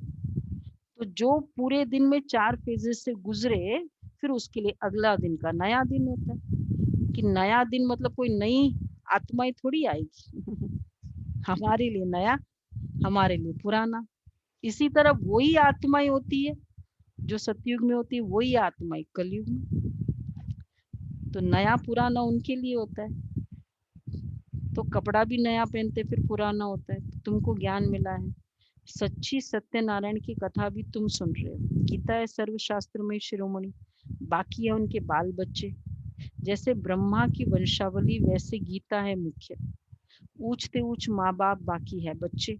तो जो पूरे दिन में 4 फेजेस से गुजरे, फिर उसके लिए अगला दिन का नया दिन होता है। कि नया दिन मतलब कोई नई आत्माएं थोड़ी आएगी हमारे लिए नया, हमारे लिए पुराना। इसी तरह वही आत्माएं होती है जो सतयुग में होती है, वही आत्माएं कलयुग में। तो नया पुराना उनके लिए होता है। तो कपड़ा भी नया पहनते फिर पुराना होता है। तुमको ज्ञान मिला है, सच्ची सत्यनारायण की कथा भी तुम सुन रहे हो। गीता है सर्वशास्त्र में शिरोमणि, बाकी है उनके बाल बच्चे। जैसे ब्रह्मा की वंशावली वैसे गीता है मुख्य। ऊंचते ऊंच माँ बाप बाकी है बच्चे।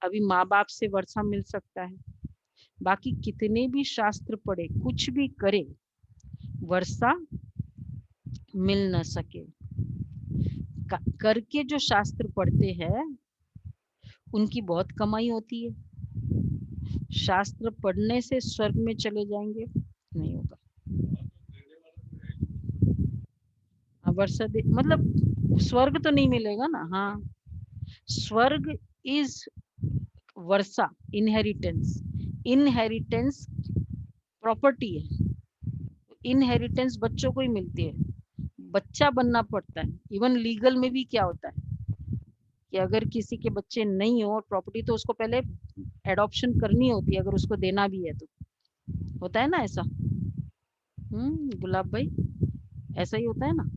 अभी माँ बाप से वर्षा मिल सकता है, बाकी कितने भी शास्त्र पढ़े, कुछ भी करे, वर्षा मिल न सके। करके जो शास्त्र पढ़ते हैं उनकी बहुत कमाई होती है। शास्त्र पढ़ने से स्वर्ग में चले जाएंगे, नहीं होगा। वर्षा दे मतलब स्वर्ग तो नहीं मिलेगा ना। हाँ, स्वर्ग is Varsha, inheritance. Inheritance property है, इनहेरिटेंस बच्चों को ही मिलती है, बच्चा बनना पड़ता है। इवन लीगल में भी क्या होता है कि अगर किसी के बच्चे नहीं हो और प्रॉपर्टी, तो उसको पहले एडॉप्शन करनी होती है, अगर उसको देना भी है तो। होता है ना ऐसा? गुलाब भाई, ऐसा ही होता है ना?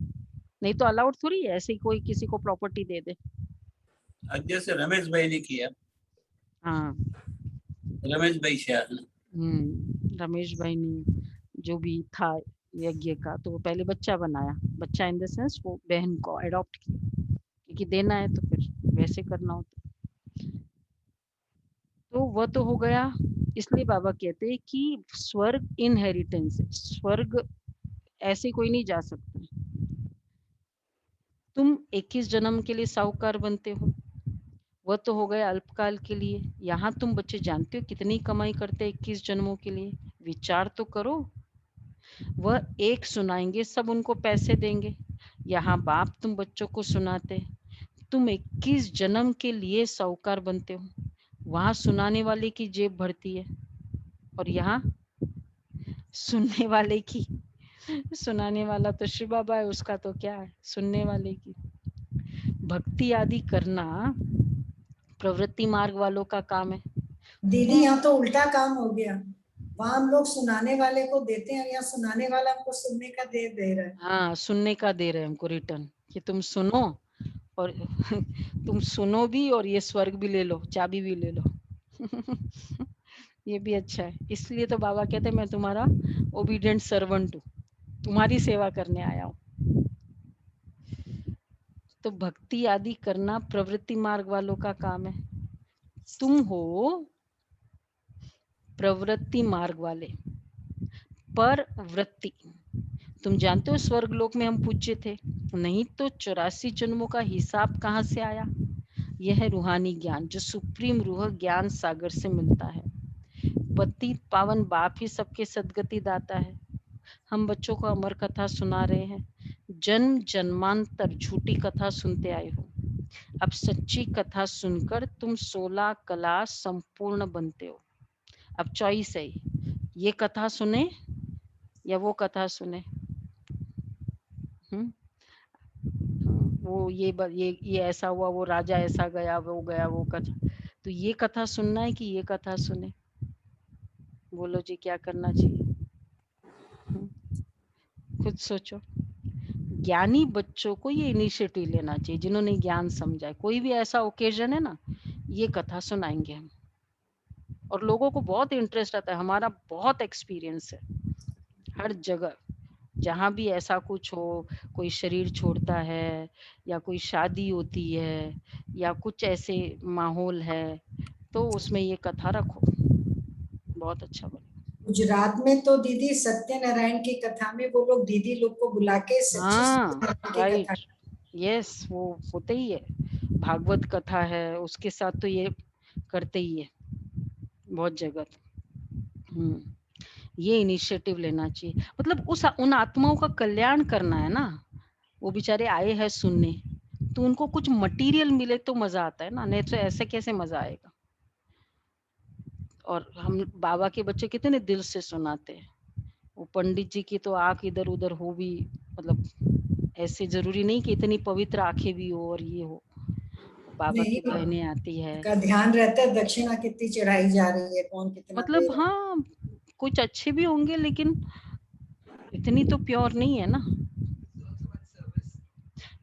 नहीं तो अलाउड थोड़ी है ऐसे ही कोई किसी को प्रॉपर्टी दे दे। जैसे रमेश भाई ने किया। हाँ, रमेश भाई शायद। रमेश भाई ने जो भी था यज्ञ का, तो वो पहले बच्चा बनाया। बच्चा इन द सेंस वो बहन को अडॉप्ट किया, क्योंकि देना है तो फिर वैसे करना होता। तो वह तो हो गया। इसलिए बाबा कहते हैं कि स्वर्ग इनहेरिटेंस है, स्वर्ग ऐसे कोई नहीं जा सकता। तुम 21 जन्म के लिए साहूकार बनते हो, वह तो हो गया अल्पकाल के लिए। यहाँ तुम बच्चे जानते हो कितनी कमाई करते हैं 21 जन्मों के लिए। विचार तो करो। वह एक सुनाएंगे, सब उनको पैसे देंगे। यहाँ बाप तुम बच्चों को सुनाते, तुम 21 जन्म के लिए साहूकार बनते हो। वहां सुनाने वाले की जेब भरती है, और यहाँ सुनने वाले की। सुनाने वाला तो शिव बाबा है, उसका तो क्या है, सुनने वाले की। भक्ति आदि करना प्रवृत्ति मार्ग वालों का काम है। दीदी यहाँ तो उल्टा काम हो गया, वहां हम लोग सुनाने वाले को देते हैं, यहाँ सुनाने वाला हमको सुनने का दे रहा है। हाँ, सुनने का दे रहे हैं हमको रिटर्न, कि तुम सुनो और तुम सुनो भी, और ये स्वर्ग भी ले लो, चाबी भी ले लो। ये भी अच्छा है। इसलिए तो बाबा कहते हैं मैं तुम्हारा ओबीडिएंट सर्वेंट हूँ, तुम्हारी सेवा करने आया हूँ। तो भक्ति आदि करना प्रवृत्ति मार्ग वालों का काम है। तुम हो प्रवृत्ति मार्ग वाले। पर वृत्ति, तुम जानते हो स्वर्ग लोक में हम पूज्य थे, नहीं तो 84 जन्मों का हिसाब कहाँ से आया? यह है रूहानी ज्ञान, जो सुप्रीम रूह ज्ञान सागर से मिलता है। पतित पावन बाप ही सबके सदगति दाता है। हम बच्चों को अमर कथा सुना रहे हैं। जन्म जन्मांतर झूठी कथा सुनते आए हो, अब सच्ची कथा सुनकर तुम 16 कला संपूर्ण बनते हो। अब चॉइस है, ये कथा सुने या वो कथा सुने। वो ये ऐसा हुआ, वो राजा ऐसा गया, वो कथा। तो ये कथा सुनना है कि ये कथा सुने? बोलो जी, क्या करना चाहिए? खुद सोचो। ज्ञानी बच्चों को ये इनिशिएटिव लेना चाहिए, जिन्होंने ज्ञान समझा है। कोई भी ऐसा ओकेजन है ना, ये कथा सुनाएंगे हम, और लोगों को बहुत इंटरेस्ट आता है। हमारा बहुत एक्सपीरियंस है, हर जगह जहाँ भी ऐसा कुछ हो, कोई शरीर छोड़ता है या कोई शादी होती है या कुछ ऐसे माहौल है, तो उसमें ये कथा रखो, बहुत अच्छा बने। गुजरात में तो दीदी सत्यनारायण की कथा में वो लोग दीदी लोग को बुला के सच्ची सत्यनारायण की राइट, कथा। यस, वो होते ही है। भागवत कथा है, उसके साथ तो ये करते ही है बहुत जगह। ये इनिशिएटिव लेना चाहिए, मतलब उन आत्माओं का कल्याण करना है ना। वो बेचारे आए हैं सुनने, तो उनको कुछ मटेरियल मिले तो मजा आता है ना, नहीं तो ऐसे कैसे मजा आएगा। और हम बाबा के बच्चे कितने दिल से सुनाते हैं। वो पंडित जी की तो आंख इधर उधर हो भी, मतलब ऐसे जरूरी नहीं कि इतनी पवित्र आंखें भी हो और ये हो। बाबा की बहनें आती है, का ध्यान रहता है दक्षिणा कितनी चढ़ाई जा रही है, कौन कितना दे मतलब रहा है। हाँ, कुछ अच्छे भी होंगे लेकिन इतनी तो प्योर नहीं है ना।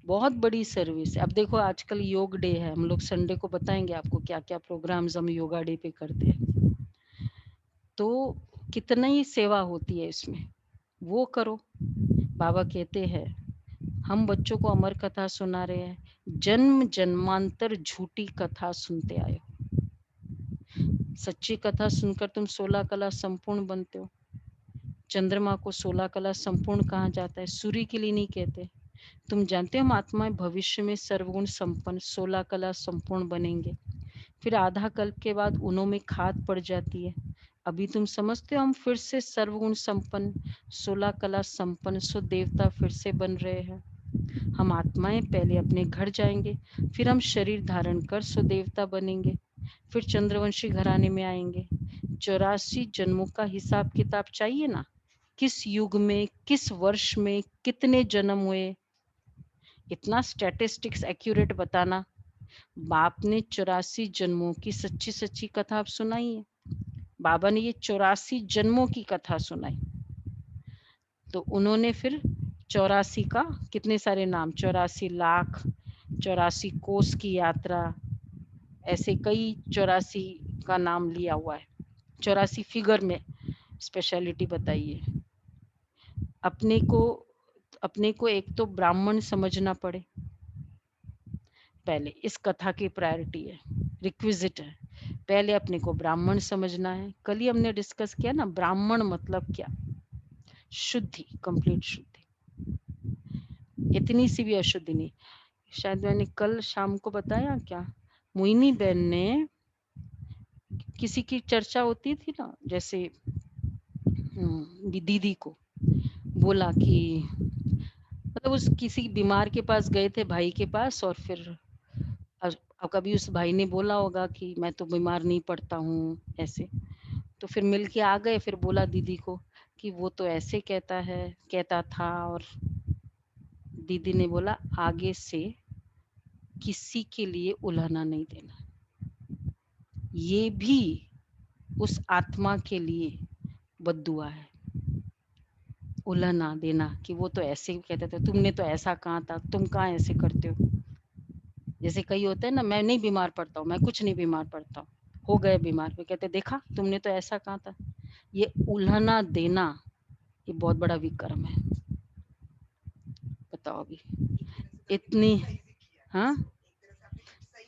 बहुत बड़ी सर्विस है। अब देखो आजकल योग डे है, हम लोग संडे को बताएंगे आपको क्या क्या प्रोग्राम्स हम योगा डे पे करते हैं। तो कितना ही सेवा होती है इसमें, वो करो। बाबा कहते हैं हम बच्चों को अमर कथा सुना रहे हैं, जन्म जन्मांतर झूठी कथा सुनते आए हो। सच्ची कथा सुनकर तुम 16 कला संपूर्ण बनते हो। चंद्रमा को 16 कला संपूर्ण कहा जाता है, सूर्य के लिए नहीं कहते। तुम जानते हो हम आत्माएं भविष्य में सर्वगुण संपन्न 16 कला संपूर्ण बनेंगे, फिर आधा कल्प के बाद उन्हों में खाद पड़ जाती है। अभी तुम समझते हो हम फिर से सर्वगुण संपन्न 16 कला संपन्न सो देवता फिर से बन रहे हैं। हम आत्माएं पहले अपने घर जाएंगे, फिर हम शरीर धारण कर सो देवता बनेंगे, फिर चंद्रवंशी घराने में आएंगे। 84 जन्मों का हिसाब किताब चाहिए ना, किस युग में, किस वर्ष में कितने जन्म हुए, इतना स्टैटिस्टिक्स एक्यूरेट बताना। बाप ने 84 जन्मों की सच्ची सच्ची कथा आप सुनाई है। बाबा ने ये 84 जन्मों की कथा सुनाई, तो उन्होंने फिर 84 का कितने सारे नाम, 84 लाख, 84 कोस की यात्रा, ऐसे कई 84 का नाम लिया हुआ है। 84 फिगर में स्पेशलिटी बताइए। अपने को एक तो ब्राह्मण समझना पड़े, पहले इस कथा की प्रायोरिटी है, रिक्विजिट है। पहले अपने को ब्राह्मण समझना है। कल ही हमने डिस्कस किया ना, ब्राह्मण मतलब क्या, शुद्धि, कंप्लीट शुद्धि, इतनी सी भी अशुद्धि नहीं। शायद मैंने कल शाम को बताया क्या, मोहिनी बहन ने किसी की चर्चा होती थी ना, जैसे दीदी को बोला कि मतलब उस किसी बीमार के पास गए थे, भाई के पास, और फिर अब कभी उस भाई ने बोला होगा कि मैं तो बीमार नहीं पड़ता हूँ ऐसे, तो फिर मिल के आ गए, फिर बोला दीदी को कि वो तो ऐसे कहता था, और दीदी ने बोला आगे से किसी के लिए उलाहना नहीं देना। ये भी उस आत्मा के लिए बद्दुआ है, उलाहना देना कि वो तो ऐसे कहते थे, तुमने तो ऐसा कहा था, तुम कहाँ ऐसे करते हो। जैसे कई होते हैं ना, मैं नहीं बीमार पड़ता हूँ, मैं कुछ नहीं बीमार पड़ता हूँ, हो गए बीमार, वे कहते देखा तुमने तो ऐसा कहा था। ये उल्हना देना, ये बहुत बड़ा विक्रम है। बताओ अभी इतनी, हाँ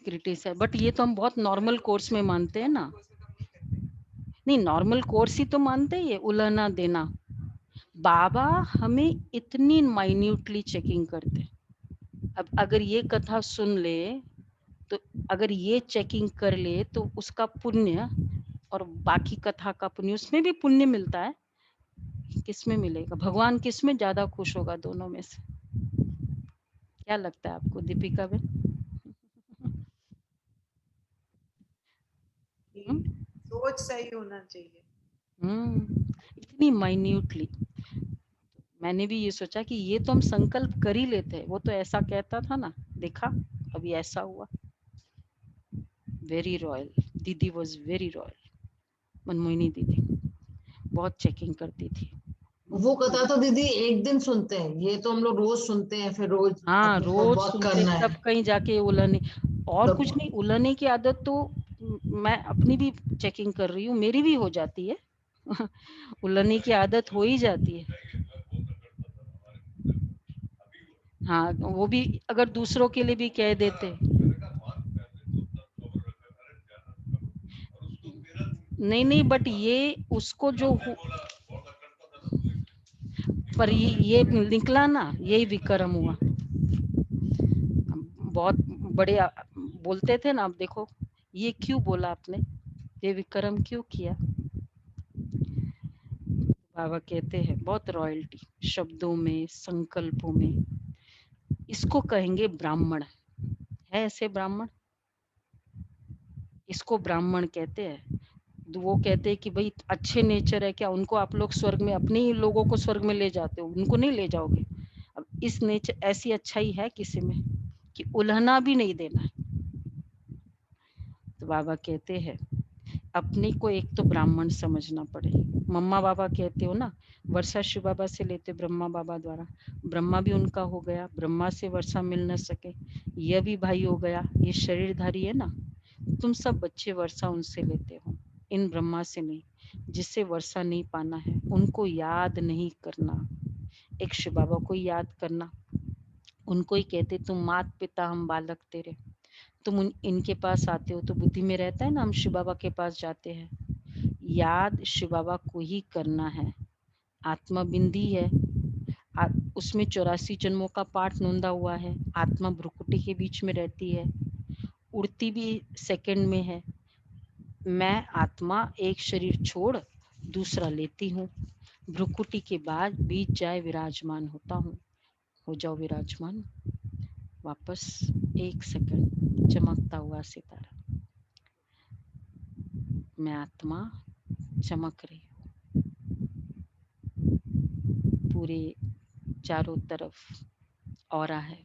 क्रिटिस है, बट ये तो हम बहुत नॉर्मल कोर्स में मानते हैं ना। नहीं, नॉर्मल कोर्स ही तो मानते हैं ये उल्हना देना। बाबा हमें इतनी माइन्यूटली चेकिंग करते। अब अगर ये कथा सुन ले, तो अगर ये चेकिंग कर ले तो उसका पुण्य और बाकी कथा का पुण्य, उसमें भी पुण्य मिलता है। किसमें मिलेगा, भगवान किसमें ज्यादा खुश होगा दोनों में से, क्या लगता है आपको दीपिका बहन? सोच सही होना चाहिए। इतनी माइन्यूटली। मैंने भी ये सोचा कि ये तो हम संकल्प कर ही लेते हैं, वो तो ऐसा कहता था ना, देखा अभी ऐसा हुआ। वेरी रॉयल, दीदी वॉज वेरी रॉयल, मनमोहिनी दीदी बहुत चेकिंग करती थी। वो कथा तो दीदी एक दिन सुनते हैं, ये तो हम लोग रोज सुनते हैं, फिर रोज हाँ, अपने को रोज वर्क सुनते करना तब है। कहीं जाके उलहने, और तब कुछ नहीं, उलहने की आदत तो मैं अपनी भी चेकिंग कर रही हूँ, मेरी भी हो जाती है। उलहने की आदत हो ही जाती है। हाँ, वो भी अगर दूसरों के लिए भी कह देते। नहीं, बट ये उसको जो पर ये निकला ना, यही विक्रम हुआ। बहुत बड़े बोलते थे ना, अब देखो ये क्यों बोला आपने, ये विक्रम क्यों किया। बाबा कहते हैं बहुत रॉयल्टी, शब्दों में, संकल्पों में, इसको कहेंगे ब्राह्मण। है ऐसे ब्राह्मण, इसको ब्राह्मण कहते हैं। वो कहते हैं कि भाई अच्छे नेचर है क्या, उनको आप लोग स्वर्ग में, अपने ही लोगों को स्वर्ग में ले जाते हो, उनको नहीं ले जाओगे। अब इस नेचर, ऐसी अच्छाई है किसी में कि उल्हना भी नहीं देना है। तो बाबा कहते हैं अपने को एक तो ब्राह्मण समझना पड़े। मम्मा बाबा कहते हो ना, वर्षा शिव बाबा से लेते ब्रह्मा बाबा द्वारा, ब्रह्मा भी उनका हो गया, ब्रह्मा से वर्षा मिल न सके, यह भी भाई हो गया, ये शरीरधारी है ना। तुम सब बच्चे वर्षा उनसे लेते हो, इन ब्रह्मा से नहीं। जिससे वर्षा नहीं पाना है उनको याद नहीं करना, एक शिव बाबा को याद करना, उनको ही कहते तुम मात पिता हम बालक तेरे। तुम इनके पास आते हो तो बुद्धि में रहता है ना, हम शिव बाबा के पास जाते हैं, याद शिव बाबा को ही करना है। आत्मा बिंदी है, उसमें 84 जन्मों का पाठ नोंदा हुआ है। आत्मा भ्रुकुटी के बीच में रहती है, उड़ती भी सेकंड में है। मैं आत्मा एक शरीर छोड़ दूसरा लेती हूँ, भ्रुकुटी के बाद बीत जाए विराजमान होता हूँ। हो जाओ विराजमान वापस। 1 सेकंड, चमकता हुआ सितारा, मैं आत्मा चमक रही हूँ पूरे चारों तरफ, ऑरा है।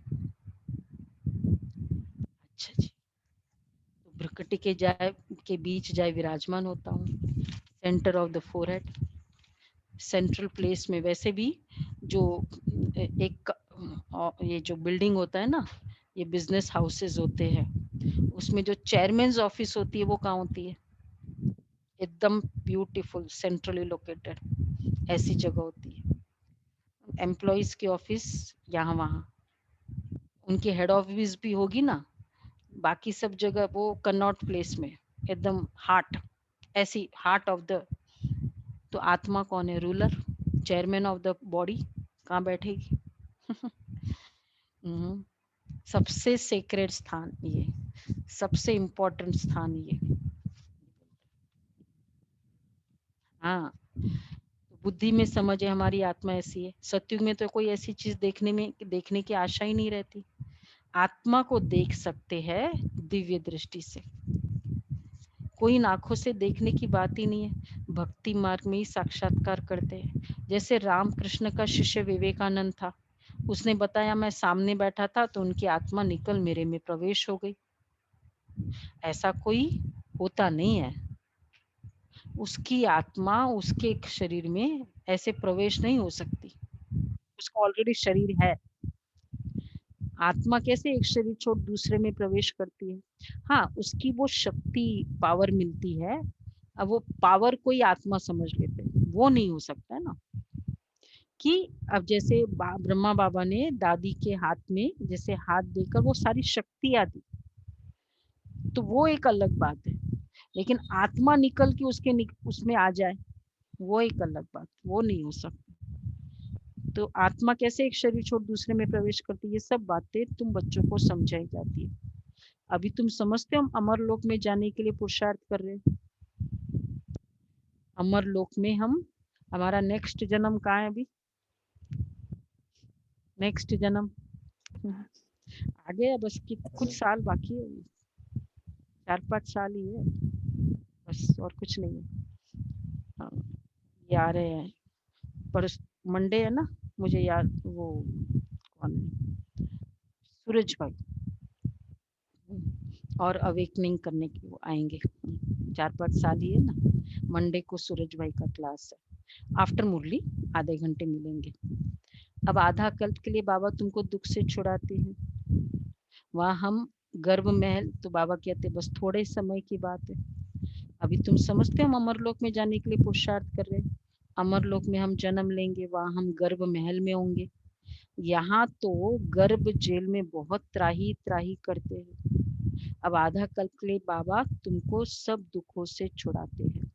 अच्छा जी, तो भ्रुकुटी के बीच जाए विराजमान होता हूँ, centre of the forehead, central place में। वैसे भी जो एक ये जो बिल्डिंग होता है ना, ये बिजनेस हाउसेस होते हैं, उसमें जो चेयरमैन ऑफिस होती है वो कहाँ होती है? एकदम ब्यूटीफुल सेंट्रली लोकेटेड, ऐसी जगह होती है। एम्प्लॉइज की ऑफिस यहाँ वहाँ, उनकी हेड ऑफिस भी होगी ना, बाकी सब जगह वो कनॉट प्लेस में, एकदम हार्ट, ऐसी हार्ट ऑफ द। तो आत्मा कौन है? Ruler, chairman of the body, कहाँ बैठेगी? सबसे सेक्रेड स्थान ये, सबसे इम्पोर्टेंट स्थान ये। हाँ, तो बुद्धि में समझ है हमारी आत्मा ऐसी है। सतयुग में तो कोई ऐसी चीज देखने की आशा ही नहीं रहती। आत्मा को देख सकते हैं दिव्य दृष्टि से, कोई इन आंखों से देखने की बात ही नहीं है। भक्ति मार्ग में ही साक्षात्कार करते हैं। जैसे रामकृष्ण का शिष्य विवेकानंद था, उसने बताया मैं सामने बैठा था तो उनकी आत्मा निकल मेरे में प्रवेश हो गई। ऐसा कोई होता नहीं है, उसकी आत्मा उसके शरीर में ऐसे प्रवेश नहीं हो सकती, उसका ऑलरेडी शरीर है। आत्मा कैसे एक शरीर छोड़ दूसरे में प्रवेश करती है? हाँ, उसकी वो शक्ति पावर मिलती है। अब वो पावर कोई आत्मा समझ लेते हैं, वो नहीं हो सकता है ना। कि अब जैसे ब्रह्मा बाबा ने दादी के हाथ में जैसे हाथ देकर वो सारी शक्तियां दी, तो वो एक अलग बात है। लेकिन आत्मा निकल के उसमें आ जाए, वो एक अलग बात, वो नहीं हो सकता। तो आत्मा कैसे एक शरीर छोड़ दूसरे में प्रवेश करती है, ये सब बातें तुम बच्चों को समझाई जाती है। अभी तुम समझते हो हम अमर लोक में जाने के लिए पुरुषार्थ कर रहे हैं। अमर लोक में हम, हमारा नेक्स्ट जन्म कहाँ है? अभी नेक्स्ट जन्म आगे है, बस कुछ साल बाकी है, 4-5 साल ही है बस, और कुछ नहीं है। हाँ, ये आ रहे हैं पर मंडे है ना, मुझे याद, वो कौन है, सूरज भाई, और अवेकनिंग करने के वो आएंगे। 4-5 साल ही है ना। मंडे को सूरज भाई का क्लास है, आफ्टर मुरली आधे घंटे मिलेंगे। अब आधा कल्प के लिए बाबा तुमको दुख से छुड़ाते हैं। वहाँ हम गर्भ महल, तो बाबा कहते बस थोड़े समय की बात है। अभी तुम समझते हो हम अमरलोक में जाने के लिए पुरुषार्थ कर रहे हैं। अमरलोक में हम जन्म लेंगे, वहाँ हम गर्भ महल में होंगे। यहाँ तो गर्भ जेल में बहुत त्राही त्राही करते हैं। अब आधा कल्प के लिए बाबा तुमको सब दुखों से छुड़ाते हैं।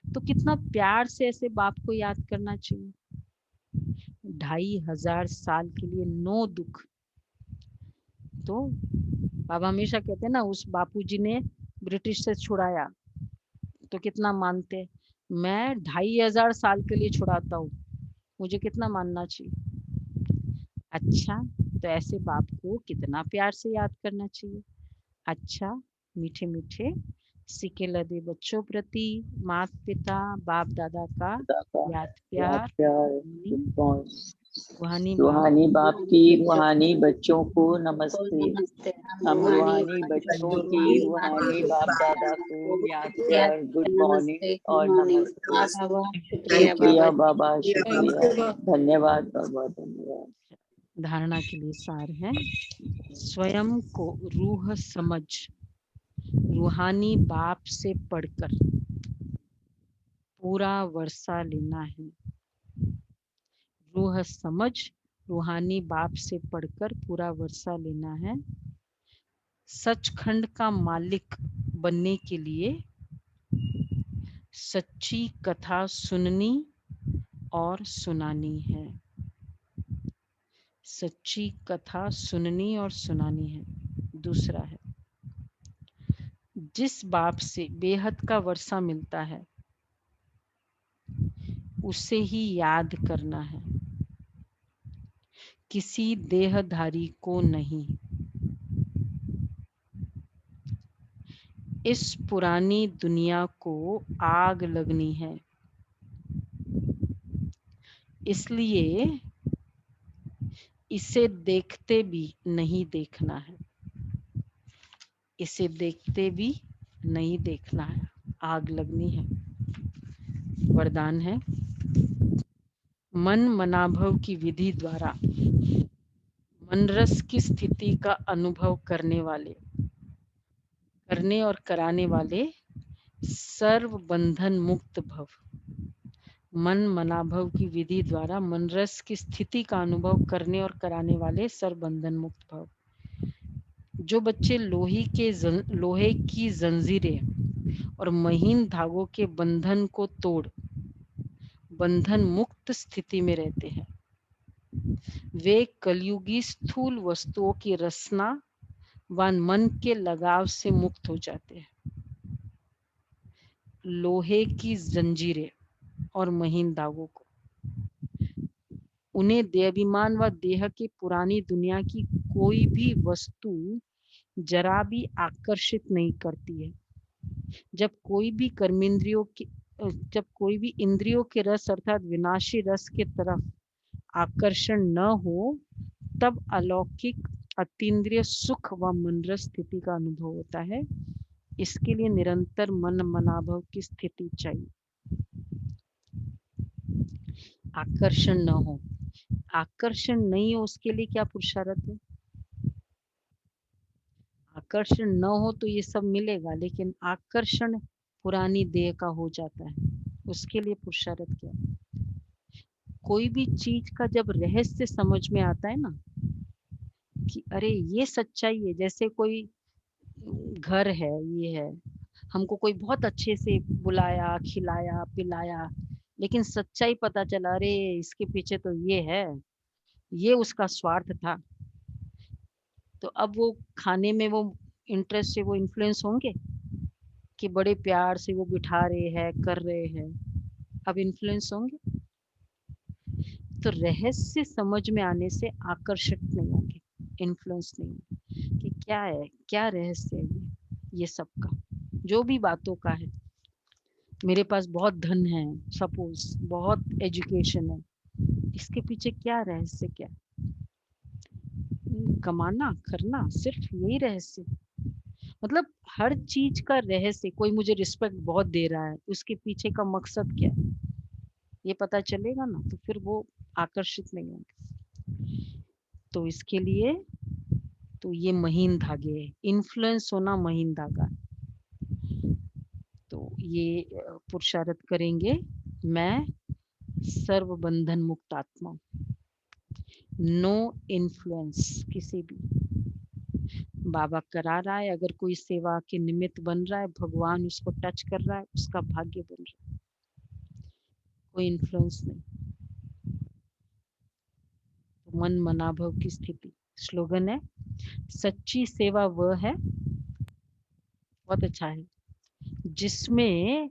तो कितना प्यार से ऐसे बाप को याद करना चाहिए। 2500 साल के लिए 9 दुख। तो बाबा हमेशा कहते हैं ना, उस बापूजी ने ब्रिटिश से छुड़ाया, तो कितना मानते। मैं 2500 साल के लिए छुड़ाता हूँ, मुझे कितना मानना चाहिए। अच्छा, तो ऐसे बाप को कितना प्यार से याद करना चाहिए। अच्छा, मीठे मीठे सिके लदे बच्चों प्रति मात पिता बाप दादा का याद प्यार, रूहानी रूहानी बाप की रूहानी बच्चों को को नमस्ते। नमस्ते। हम रूहानी बच्चों की रूहानी बाप दादा को याद कर गुड मॉर्निंग और नमस्ते। शुक्रिया बाबा, शुक्रिया, धन्यवाद बाबा, धन्यवाद। धारणा के लिए सार है, स्वयं को रूह समझ रूहानी बाप से पढ़कर पूरा वर्षा लेना है। रूह समझ रूहानी बाप से पढ़कर पूरा वर्षा लेना है। सचखंड का मालिक बनने के लिए सच्ची कथा सुननी और सुनानी है। सच्ची कथा सुननी और सुनानी है। दूसरा है, जिस बाप से बेहद का वर्षा मिलता है उसे ही याद करना है, किसी देहधारी को नहीं। इस पुरानी दुनिया को आग लगनी है, इसलिए इसे देखते भी नहीं देखना है। इसे देखते भी नहीं देखना है, आग लगनी है। वरदान है, मन मनाभव की विधि द्वारा मन रस की स्थिति का अनुभव करने और कराने वाले सर्व बंधन मुक्त भव। मन मनाभव की विधि द्वारा मन रस की स्थिति का अनुभव करने और कराने वाले सर्व बंधन मुक्त भव। जो बच्चे लोहे की जंजीरें और महीन धागों के बंधन को तोड़ बंधन मुक्त स्थिति में रहते हैं, वे कलयुगी स्थूल वस्तुओं की रसना व मन के लगाव से मुक्त हो जाते हैं। लोहे की जंजीरें और महीन धागों को, उन्हें देहाभिमान व देह की पुरानी दुनिया की कोई भी वस्तु जरा भी आकर्षित नहीं करती है। जब कोई भी इंद्रियों के रस अर्थात विनाशी रस के तरफ आकर्षण न हो, तब अलौकिक अतीन्द्रिय सुख व मनरस स्थिति का अनुभव होता है। इसके लिए निरंतर मन मनाभव की स्थिति चाहिए। आकर्षण न हो, आकर्षण नहीं हो, उसके लिए क्या पुरुषार्थ है? आकर्षण न हो तो ये सब मिलेगा, लेकिन आकर्षण पुरानी देह का हो जाता है, उसके लिए पुरुषार्थ क्या है? कोई भी चीज का जब रहस्य समझ में आता है ना कि अरे ये सच्चाई है, जैसे कोई घर है, ये है, हमको कोई बहुत अच्छे से बुलाया, खिलाया, पिलाया, लेकिन सच्चाई पता चला अरे इसके पीछे तो ये है, ये उसका स्वार्थ था। तो अब वो खाने में वो इंटरेस्ट से वो इन्फ्लुएंस होंगे कि बड़े प्यार से वो बिठा रहे हैं, कर रहे हैं, अब इन्फ्लुएंस होंगे। तो रहस्य समझ में आने से आकर्षक नहीं होंगे, इन्फ्लुएंस नहीं होंगे कि क्या है, क्या रहस्य है ये सब का, जो भी बातों का है। मेरे पास बहुत धन है, सपोज बहुत एजुकेशन है, इसके पीछे क्या रहस्य, क्या कमाना करना, सिर्फ यही रहस्य? मतलब हर चीज का रहस्य। कोई मुझे रिस्पेक्ट बहुत दे रहा है, उसके पीछे का मकसद क्या है, ये पता चलेगा ना, तो फिर वो आकर्षित नहीं होंगे। तो इसके लिए तो ये महीन धागे है, इन्फ्लुएंस होना महीन धागा। तो ये पुरुषार्थ करेंगे, मैं सर्व बंधन मुक्त आत्मा, नो इन्फ्लुएंस किसी भी। बाबा करा रहा है, अगर कोई सेवा के निमित्त बन रहा है, भगवान उसको टच कर रहा है, उसका भाग्य बन रहा है, कोई इन्फ्लुएंस नहीं। तो मन मनाभव की स्थिति। स्लोगन है, सच्ची सेवा वह है, बहुत अच्छा है, जिसमें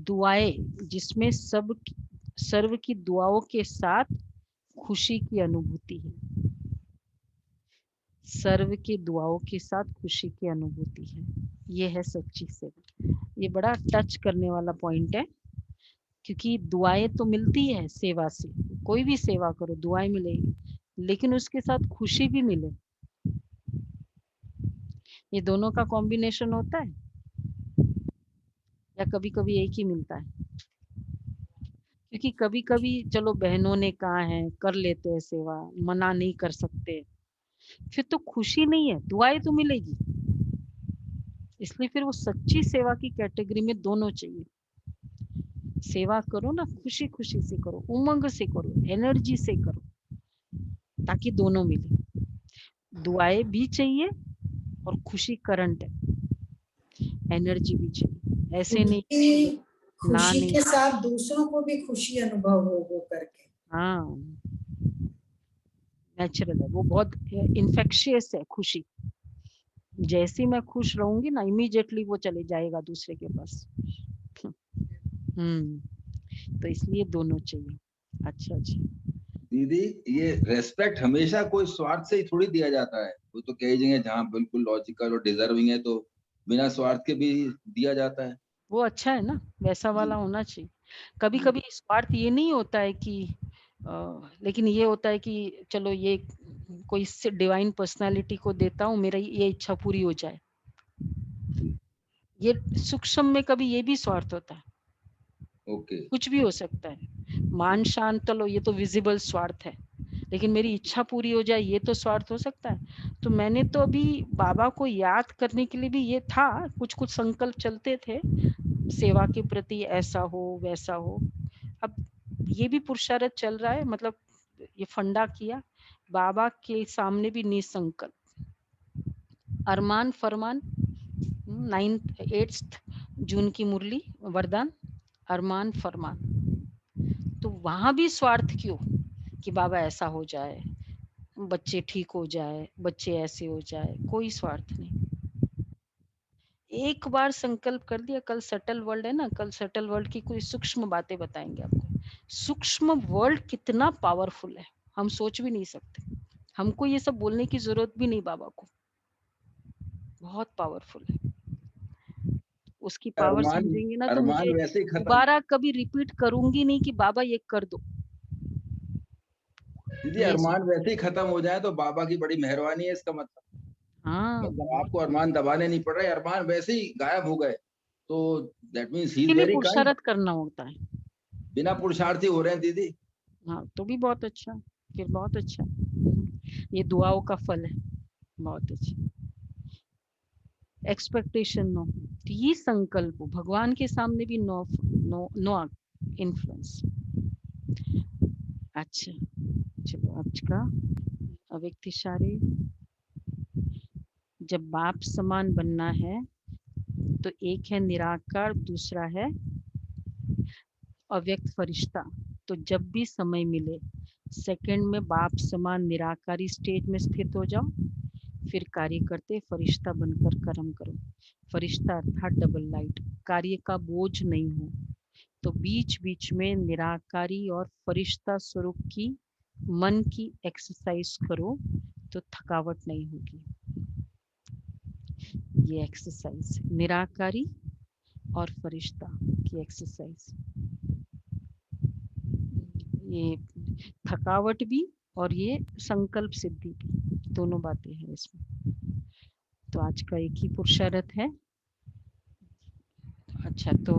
दुआएं, जिसमें सर्व की दुआओं के साथ खुशी की अनुभूति है। सर्व की दुआओं के साथ खुशी की अनुभूति है, ये है सच्ची सेवा। ये बड़ा टच करने वाला पॉइंट है, क्योंकि दुआएं तो मिलती है सेवा से, कोई भी सेवा करो दुआएं मिलेगी, लेकिन उसके साथ खुशी भी मिले, ये दोनों का कॉम्बिनेशन होता है या कभी कभी एक ही मिलता है? क्योंकि कभी कभी चलो बहनों ने कहा है कर लेते हैं सेवा, मना नहीं कर सकते, फिर तो खुशी नहीं है, दुआएं तो मिलेगी। इसलिए फिर वो सच्ची सेवा की कैटेगरी में दोनों चाहिए। सेवा करो ना, खुशी खुशी से करो, उमंग से करो, एनर्जी से करो, ताकि दोनों मिले। दुआएं भी चाहिए और खुशी करंट है, एनर्जी भी चाहिए। ऐसे खुद नहीं की ना खुशी नहीं। के साथ दूसरों को भी खुशी अनुभव हो करके। हाँ, नेचुरल है वो, बहुत इन्फेक्शियस है खुशी। जैसे मैं खुश रहूंगी ना, इमीडिएटली वो चले जाएगा दूसरे के पास। तो इसलिए दोनों चाहिए। अच्छा जी। दीदी, ये रेस्पेक्ट हमेशा कोई स्वार्थ से ही थोड़ी दिया जाता है। वो तो कई जगह जहाँ बिल्कुल लॉजिकल और डिजर्विंग है तो बिना स्वार्थ के भी दिया जाता है। वो अच्छा है ना, वैसा वाला होना चाहिए। कभी जी। कभी स्वार्थ ये नहीं होता है कि लेकिन ये होता है कि चलो ये कोई डिवाइन पर्सनालिटी को देता हूँ, मेरा ये इच्छा पूरी हो जाए। ये सूक्ष्म में कभी ये भी स्वार्थ होता है। ओके। कुछ भी हो सकता है। मान शान चलो ये तो विजिबल स्वार्थ है, लेकिन मेरी इच्छा पूरी हो जाए ये तो स्वार्थ हो सकता है। तो मैंने तो अभी बाबा को याद करने के लिए भी ये था, कुछ कुछ संकल्प चलते थे सेवा के प्रति, ऐसा हो वैसा हो। अब ये भी पुरुषार्थ चल रहा है, मतलब ये फंडा किया बाबा के सामने भी निसंकल्प, अरमान फरमान 8 जून की मुरली वरदान, अरमान फरमान। तो वहां भी स्वार्थ क्यों कि बाबा ऐसा हो जाए, बच्चे ठीक हो जाए, बच्चे ऐसे हो जाए, कोई स्वार्थ नहीं। एक बार संकल्प कर दिया। कल सटल वर्ल्ड है ना, कल सटल वर्ल्ड की कोई सूक्ष्म बातें बताएंगे आपको। सूक्ष्म वर्ल्ड कितना पावरफुल है, हम सोच भी नहीं सकते। हमको ये सब बोलने की जरूरत भी नहीं बाबा को, बहुत पावरफुल है। उसकी पावर अरमान समझेंगे ना तो अरमान मुझे वैसे ही खत्म। दोबारा कभी रिपीट करूंगी नहीं कि बाबा ये कर दो। दीदी, ये अरमान वैसे ही खत्म हो जाए तो बाबा की बड़ी मेहरबानी है, इसका मतलब। हाँ, मतलब आपको अरमान दबाने नहीं पड़ रहे, अरमान वैसे ही गायब हो गए, तो दैट मीन्स ही इसके इज लिए वेरी काइंड। पुरुषार्थ करना होता है। बिना पुरुषार्थी हो रहे हैं दीदी। हाँ तो भी बहुत अच्छा, फिर बहुत अच्छा। ये दुआओं का फल है, बहुत अच्छा। एक्सपेक्टेशन नो, तो ये संकल्प भगवान के सामने भी नो, नो नो इन्फ्लुएंस। अच्छा चलो, आज का अव्यक्त इशारे। जब बाप समान बनना है तो एक है निराकार, दूसरा है अव्यक्त फरिश्ता। तो जब भी समय मिले सेकंड में बाप समान निराकारी स्टेज में स्थित हो जाओ, फिर कार्य करते फरिश्ता बनकर कर्म करो। फरिश्ता अर्थात डबल लाइट, कार्य का बोझ नहीं हो। तो बीच बीच में निराकारी और फरिश्ता स्वरूप की मन की एक्सरसाइज करो तो थकावट नहीं होगी। ये एक्सरसाइज निराकारी और फरिश्ता की एक्सरसाइज, ये थकावट भी और ये संकल्प सिद्धि भी, दोनों बातें हैं इसमें। तो आज का एक ही पुरुषार्थ है। अच्छा तो